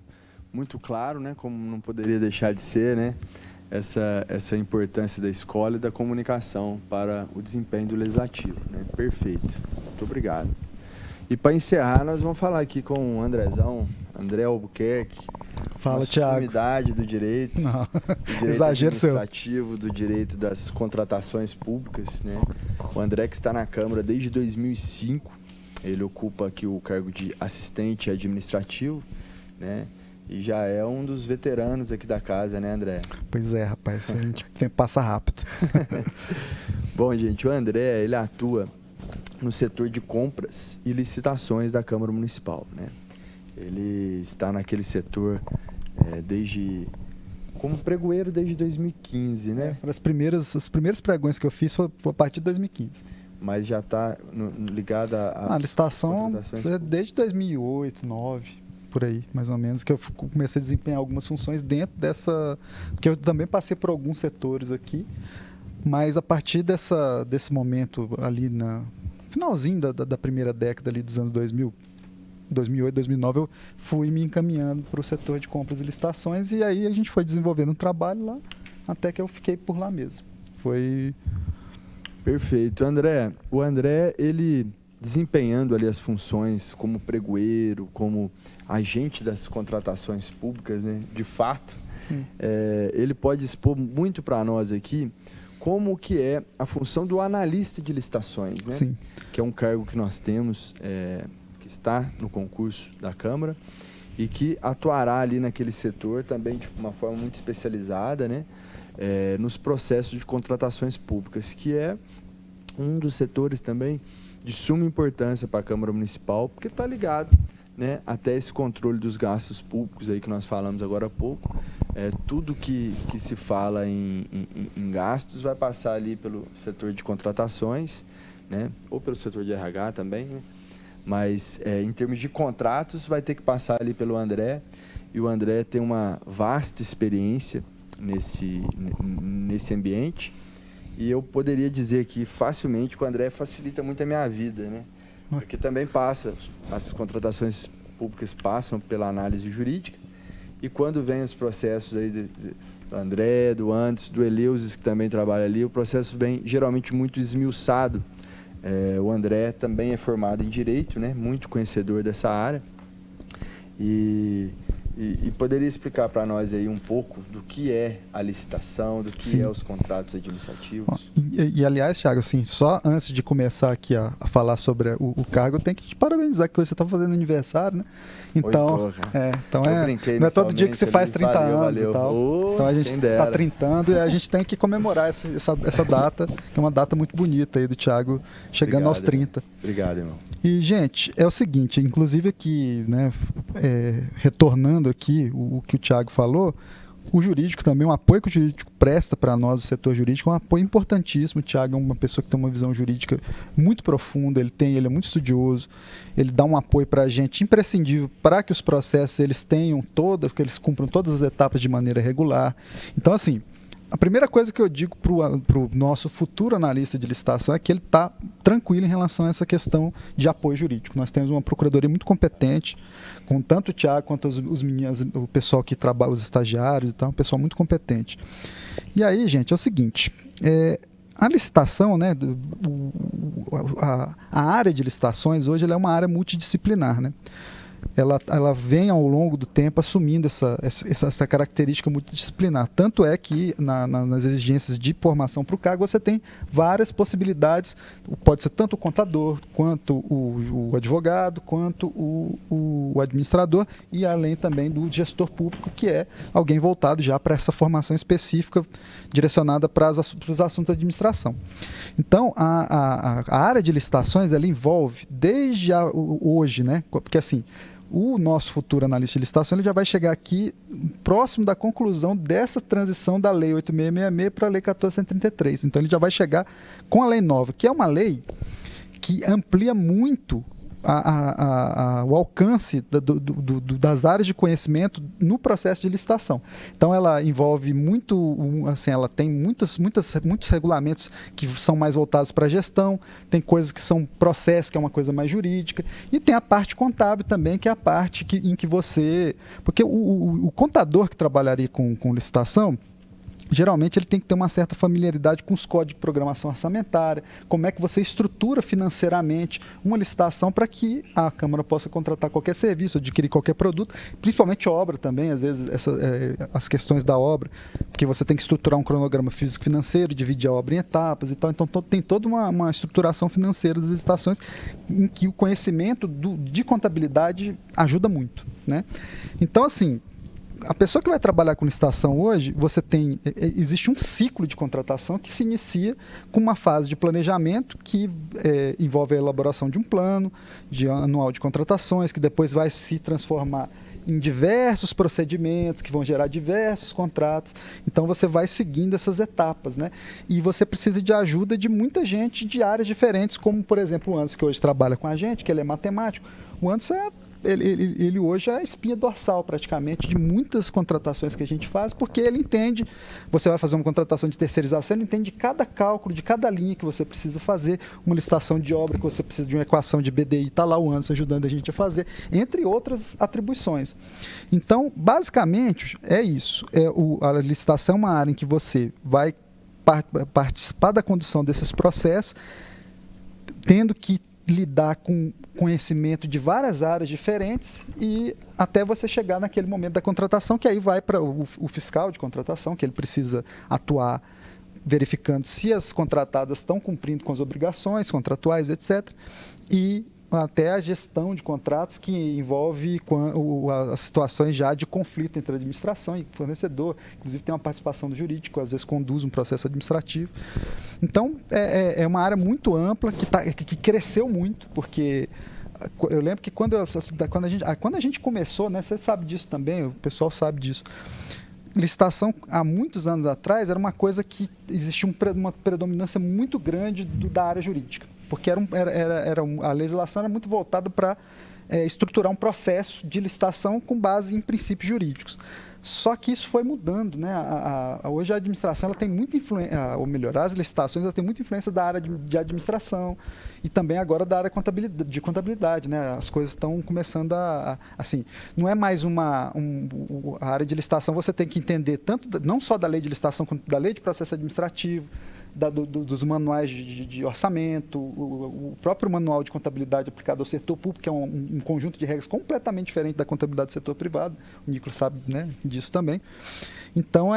Muito claro, né? Como não poderia deixar de ser, né? Essa importância da escola e da comunicação para o desempenho do legislativo, né? Perfeito. Muito obrigado. E para encerrar, nós vamos falar aqui com o André Albuquerque. Fala, Tiago. Sumidade do direito. Não. Do direito Exagero administrativo, do direito das contratações públicas, né? O André que está na Câmara desde 2005. Ele ocupa aqui o cargo de assistente administrativo, né? E já é um dos veteranos aqui da casa, né, André? Pois é, rapaz, a gente tem que passar rápido. Bom, gente, o André, ele atua no setor de compras e licitações da Câmara Municipal, né? Ele está naquele setor como pregoeiro desde 2015, né? Os primeiros pregões que eu fiz foi a partir de 2015. Mas já está ligado a licitação desde 2008, 2009, por aí, mais ou menos, que eu comecei a desempenhar algumas funções dentro dessa... Porque eu também passei por alguns setores aqui, mas a partir desse momento ali, no finalzinho da primeira década ali dos anos 2000, 2008, 2009, eu fui me encaminhando para o setor de compras e licitações, e aí a gente foi desenvolvendo um trabalho lá, até que eu fiquei por lá mesmo. Foi... Perfeito. O André, ele desempenhando ali as funções como pregoeiro, como agente das contratações públicas, né, de fato, ele pode expor muito para nós aqui como que é a função do analista de licitações, né? Sim. que é um cargo que nós temos, que está no concurso da Câmara e que atuará ali naquele setor também de uma forma muito especializada, né, nos processos de contratações públicas, que é um dos setores também de suma importância para a Câmara Municipal, porque está ligado, né, até esse controle dos gastos públicos aí que nós falamos agora há pouco. Tudo que se fala em gastos vai passar ali pelo setor de contratações, né, ou pelo setor de RH também, né, mas em termos de contratos vai ter que passar ali pelo André, e o André tem uma vasta experiência nesse ambiente, e eu poderia dizer que facilmente que o André facilita muito a minha vida, né? Porque também as contratações públicas passam pela análise jurídica, e quando vem os processos aí do André, do Anderson, do Eleusis, que também trabalha ali, o processo vem geralmente muito esmiuçado. O André também é formado em Direito, né? Muito conhecedor dessa área, e poderia explicar para nós aí um pouco do que é a licitação, do que é os contratos administrativos? Aliás, Thiago, assim, só antes de começar aqui a falar sobre o cargo, eu tenho que te parabenizar que você está fazendo aniversário, né? Então, não é todo dia que você faz 30 anos e tal. Então a gente está trintando e a gente tem que comemorar essa data, que é uma data muito bonita aí do Thiago chegando aos 30. Obrigado, irmão. E, gente, é o seguinte, inclusive aqui, né, retornando aqui o que o Thiago falou, o jurídico também, o apoio que o jurídico presta para nós, o setor jurídico, é um apoio importantíssimo. O Thiago é uma pessoa que tem uma visão jurídica muito profunda, ele é muito estudioso, ele dá um apoio para a gente imprescindível para que os processos que eles cumpram todas as etapas de maneira regular. Então, assim, a primeira coisa que eu digo para o nosso futuro analista de licitação é que ele está tranquilo em relação a essa questão de apoio jurídico. Nós temos uma procuradoria muito competente, com tanto o Thiago quanto os meninos, o pessoal que trabalha, os estagiários e tal, um pessoal muito competente. E aí, gente, é o seguinte, a licitação, né, a área de licitações hoje ela é uma área multidisciplinar, né? Ela vem ao longo do tempo assumindo essa característica multidisciplinar. Tanto é que nas exigências de formação para o cargo você tem várias possibilidades, pode ser tanto o contador, quanto o advogado, quanto o administrador, e além também do gestor público, que é alguém voltado já para essa formação específica direcionada para os assuntos da administração. Então, a área de licitações ela envolve desde hoje, né? Porque assim, o nosso futuro analista de licitação ele já vai chegar aqui próximo da conclusão dessa transição da Lei 8666 para a Lei 1433. Então, ele já vai chegar com a lei nova, que é uma lei que amplia muito o alcance das áreas de conhecimento no processo de licitação. Então, ela envolve ela tem muitos regulamentos que são mais voltados para a gestão, tem coisas que são processo, que é uma coisa mais jurídica, e tem a parte contábil também, que é a parte em que você... Porque o contador que trabalharia com licitação, geralmente ele tem que ter uma certa familiaridade com os códigos de programação orçamentária, como é que você estrutura financeiramente uma licitação para que a Câmara possa contratar qualquer serviço, adquirir qualquer produto, principalmente obra também, às vezes as questões da obra, porque você tem que estruturar um cronograma físico-financeiro, dividir a obra em etapas e tal, então tem toda uma estruturação financeira das licitações em que o conhecimento de contabilidade ajuda muito, né? Então, assim, a pessoa que vai trabalhar com licitação hoje, existe um ciclo de contratação que se inicia com uma fase de planejamento que envolve a elaboração de um plano anual de contratações, que depois vai se transformar em diversos procedimentos que vão gerar diversos contratos. Então, você vai seguindo essas etapas, né? E você precisa de ajuda de muita gente de áreas diferentes, como, por exemplo, o Anderson, que hoje trabalha com a gente, que ele é matemático. O Anderson ele hoje é a espinha dorsal, praticamente, de muitas contratações que a gente faz, porque ele entende, você vai fazer uma contratação de terceirização, ele entende de cada cálculo, de cada linha que você precisa fazer, uma licitação de obra que você precisa de uma equação de BDI, está lá o Anderson ajudando a gente a fazer, entre outras atribuições. Então, basicamente, é isso. A licitação é uma área em que você vai participar da condução desses processos, tendo que lidar com conhecimento de várias áreas diferentes e até você chegar naquele momento da contratação, que aí vai para o fiscal de contratação, que ele precisa atuar verificando se as contratadas estão cumprindo com as obrigações contratuais, etc. E até a gestão de contratos, que envolve as situações já de conflito entre administração e fornecedor. Inclusive, tem uma participação do jurídico, às vezes conduz um processo administrativo. Então, é uma área muito ampla, que cresceu muito, porque eu lembro que quando a gente começou, né, você sabe disso também, o pessoal sabe disso, licitação, há muitos anos atrás, era uma coisa que existia uma predominância muito grande da área jurídica, porque a legislação era muito voltada para estruturar um processo de licitação com base em princípios jurídicos. Só que isso foi mudando, né? Hoje a administração ela tem muita influência, ou melhor, as licitações elas têm muita influência da área de administração e também agora da área de contabilidade, né? As coisas estão começando assim, não é mais a área de licitação, você tem que entender tanto não só da lei de licitação quanto da lei de processo administrativo, dos manuais de orçamento, o próprio manual de contabilidade aplicado ao setor público, que é um conjunto de regras completamente diferente da contabilidade do setor privado. O Nicolas sabe, né, disso também. Então,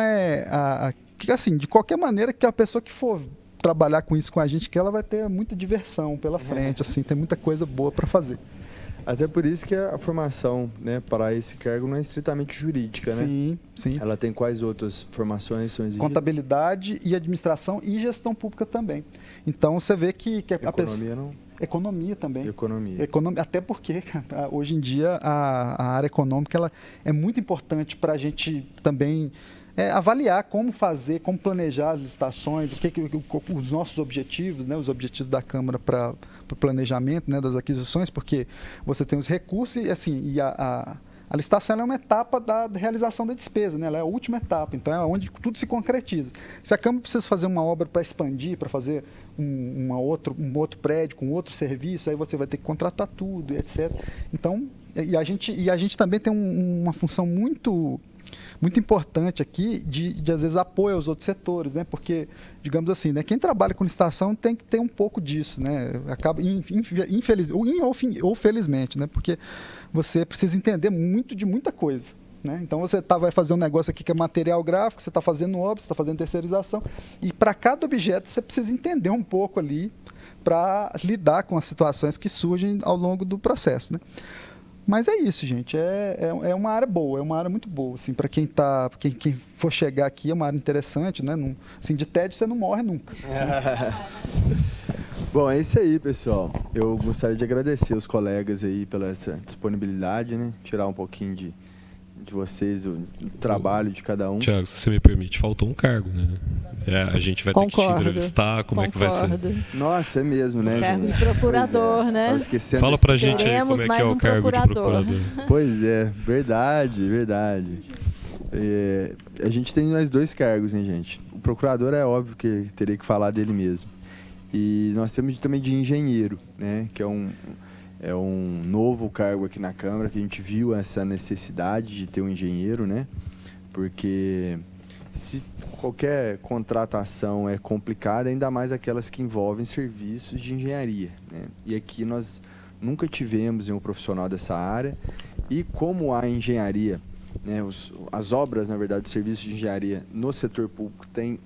assim, de qualquer maneira que a pessoa que for trabalhar com isso com a gente, que ela vai ter muita diversão pela frente, assim, tem muita coisa boa para fazer. Até por isso que a formação, né, para esse cargo não é estritamente jurídica, né? Sim, sim. Ela tem quais outras formações são exigidas? Contabilidade e administração e gestão pública também. Então, você vê que a pessoa... Economia não? Economia também. Economia. Até porque, hoje em dia, a área econômica ela é muito importante para a gente também avaliar como fazer, como planejar as licitações, os nossos objetivos, né, os objetivos da Câmara para o planejamento, né, das aquisições, porque você tem os recursos e a licitação é uma etapa da realização da despesa, né? Ela é a última etapa, então é onde tudo se concretiza. Se a Câmara precisa fazer uma obra para expandir, para fazer um outro prédio com outro serviço, aí você vai ter que contratar tudo, etc. Então, a gente também tem uma função muito importante aqui de às vezes, apoio aos outros setores, né? Porque, digamos assim, né, quem trabalha com licitação tem que ter um pouco disso, né? Acaba, ou felizmente, né? Porque você precisa entender muito de muita coisa, né? Então, você vai fazer um negócio aqui que é material gráfico, você está fazendo obra, você está fazendo terceirização, e para cada objeto você precisa entender um pouco ali para lidar com as situações que surgem ao longo do processo, né? Mas é isso, gente. É uma área boa, é uma área muito boa. Assim, para quem for chegar aqui, é uma área interessante, né? Assim, de tédio você não morre nunca. Bom, é isso aí, pessoal. Eu gostaria de agradecer os colegas aí pela essa disponibilidade, né? Tirar um pouquinho de vocês, o trabalho de cada um. Tiago, se você me permite, faltou um cargo, né? A gente vai ter que te entrevistar, como é que vai ser? Nossa, é mesmo, né? Cargo de procurador, né? Fala pra gente aí como é que é o cargo de procurador. Pois é, verdade. A gente tem mais 2 cargos, né, gente? O procurador é óbvio que teria que falar dele mesmo. E nós temos também de engenheiro, né? Que é um novo cargo aqui na Câmara, que a gente viu essa necessidade de ter um engenheiro, né? Porque se qualquer contratação é complicada, ainda mais aquelas que envolvem serviços de engenharia, né? E aqui nós nunca tivemos um profissional dessa área, e como a engenharia, né, as obras, na verdade, os serviços de engenharia no setor público têm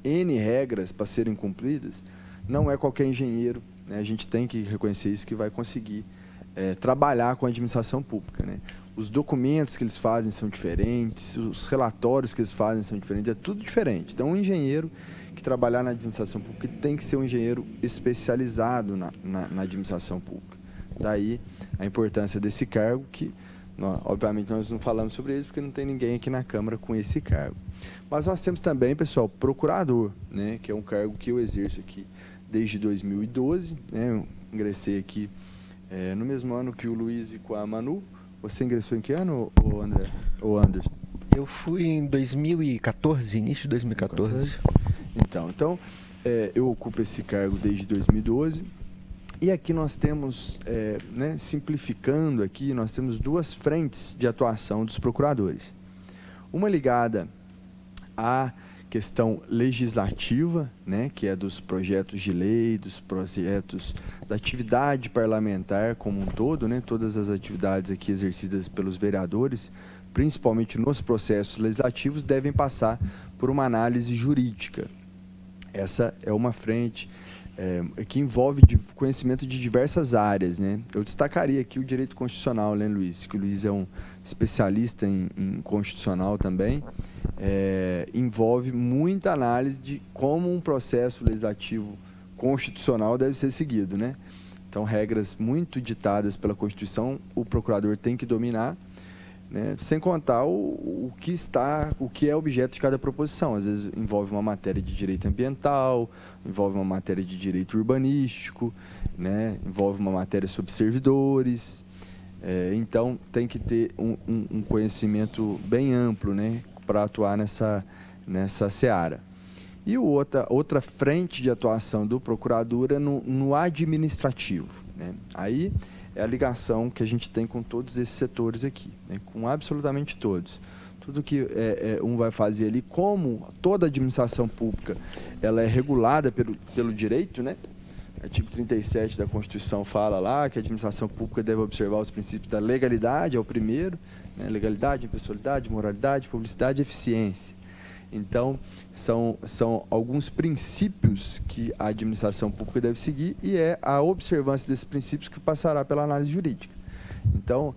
N regras para serem cumpridas, não é qualquer engenheiro, né, a gente tem que reconhecer isso, que vai conseguir trabalhar com a administração pública, né? Os documentos que eles fazem são diferentes, os relatórios que eles fazem são diferentes, é tudo diferente. Então, um engenheiro que trabalhar na administração pública tem que ser um engenheiro especializado na administração pública. Daí a importância desse cargo, que obviamente nós não falamos sobre isso porque não tem ninguém aqui na Câmara com esse cargo. Mas nós temos também, pessoal, procurador, né, que é um cargo que eu exerço aqui desde 2012. Né, eu ingressei aqui no mesmo ano que o Luiz e com a Manu. Você ingressou em que ano, André? Ou Anderson? Eu fui em 2014, início de 2014. Então eu ocupo esse cargo desde 2012. E aqui nós temos, né, simplificando aqui, nós temos 2 frentes de atuação dos procuradores. Uma ligada à questão legislativa, né, que é dos projetos de lei, dos projetos da atividade parlamentar como um todo, né, todas as atividades aqui exercidas pelos vereadores, principalmente nos processos legislativos, devem passar por uma análise jurídica. Essa é uma frente que envolve conhecimento de diversas áreas, né? Eu destacaria aqui o direito constitucional, né, Luiz? Que o Luiz é um especialista em constitucional também. Envolve muita análise de como um processo legislativo constitucional deve ser seguido, né? Então, regras muito ditadas pela Constituição, o procurador tem que dominar, né? Sem contar o que é objeto de cada proposição. Às vezes envolve uma matéria de direito ambiental, envolve uma matéria de direito urbanístico, né? Envolve uma matéria sobre servidores. Então, tem que ter um conhecimento bem amplo, né, para atuar nessa seara. E outra frente de atuação do procurador é no administrativo, né? Aí é a ligação que a gente tem com todos esses setores aqui, né? Com absolutamente todos. Tudo que um vai fazer ali, como toda administração pública ela é regulada pelo direito, né? Artigo 37 da Constituição fala lá que a administração pública deve observar os princípios da legalidade, é o primeiro, né? Legalidade, impessoalidade, moralidade, publicidade e eficiência. Então, são alguns princípios que a administração pública deve seguir e é a observância desses princípios que passará pela análise jurídica. Então,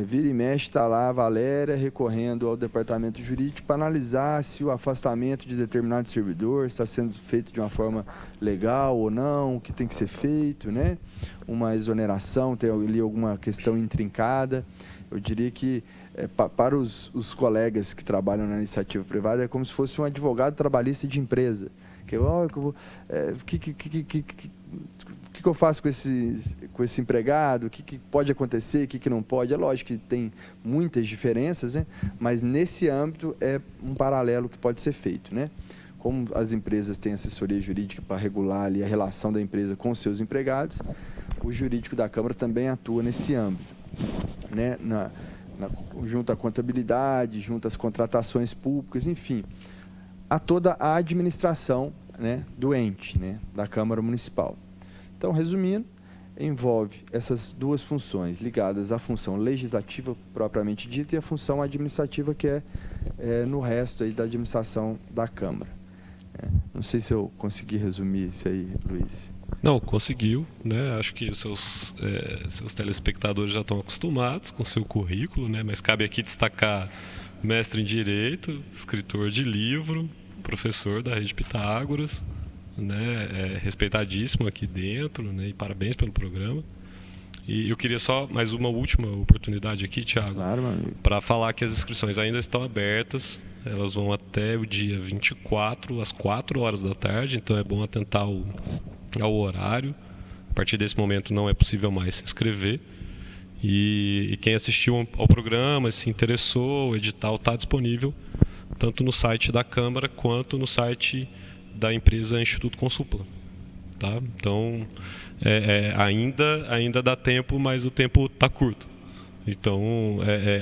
vira e mexe, está lá a Valéria recorrendo ao departamento jurídico para analisar se o afastamento de determinado servidor está sendo feito de uma forma legal ou não, o que tem que ser feito, né? Uma exoneração, tem ali alguma questão intrincada. Eu diria que, para os colegas que trabalham na iniciativa privada, é como se fosse um advogado trabalhista de empresa. O que eu faço com esse empregado? O que pode acontecer? O que não pode? É lógico que tem muitas diferenças, né? Mas nesse âmbito é um paralelo que pode ser feito, né? Como as empresas têm assessoria jurídica para regular ali a relação da empresa com os seus empregados, o jurídico da Câmara também atua nesse âmbito, né? Junto à contabilidade, junto às contratações públicas, enfim, a toda a administração, né, do ente, né, da Câmara Municipal. Então, resumindo, envolve essas duas funções ligadas à função legislativa propriamente dita e à função administrativa que é no resto aí da administração da Câmara. Não sei se eu consegui resumir isso aí, Luiz. Não, conseguiu, né? Acho que seus telespectadores já estão acostumados com o seu currículo, né? Mas cabe aqui destacar mestre em Direito, escritor de livro, professor da Rede Pitágoras, né? Respeitadíssimo aqui dentro, né? E parabéns pelo programa. E eu queria só mais uma última oportunidade aqui, Thiago, claro, meu amigo, para falar que as inscrições ainda estão abertas. Elas vão até o dia 24, às 4 horas da tarde, então é bom atentar ao horário. A partir desse momento não é possível mais se inscrever. E quem assistiu ao programa, se interessou, o edital está disponível tanto no site da Câmara quanto no site da empresa Instituto Consulplan. Tá? Então, ainda dá tempo, mas o tempo está curto. Então,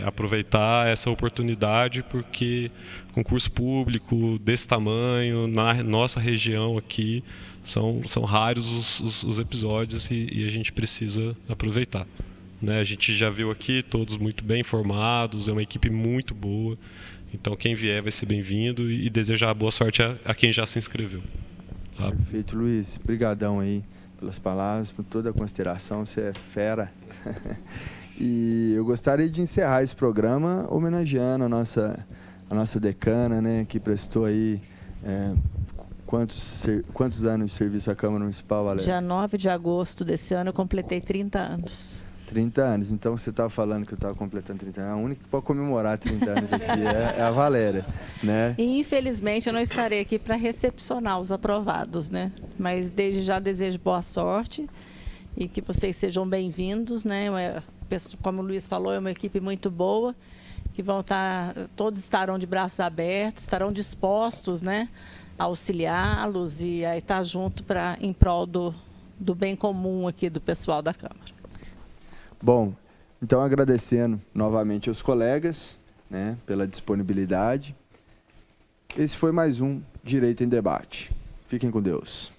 aproveitar essa oportunidade, porque concurso público desse tamanho, na nossa região aqui, são raros os episódios e a gente precisa aproveitar. Né? A gente já viu aqui todos muito bem informados, é uma equipe muito boa. Então, quem vier vai ser bem-vindo e desejar boa sorte a quem já se inscreveu. Tá? Perfeito, Luiz. Obrigadão aí pelas palavras, por toda a consideração. Você é fera. E eu gostaria de encerrar esse programa homenageando a nossa decana, né, que prestou aí quantos anos de serviço à Câmara Municipal, Valéria? Dia 9 de agosto desse ano eu completei 30 anos. 30 anos. Então você estava falando que eu estava completando 30 anos. A única que pode comemorar 30 anos aqui é a Valéria, né? E infelizmente eu não estarei aqui para recepcionar os aprovados, né? Mas desde já desejo boa sorte e que vocês sejam bem-vindos, né? Como o Luiz falou, é uma equipe muito boa, que todos estarão de braços abertos, estarão dispostos, né, a auxiliá-los e a estar junto em prol do bem comum aqui do pessoal da Câmara. Bom, então agradecendo novamente aos colegas, né, pela disponibilidade. Esse foi mais um Direito em Debate. Fiquem com Deus.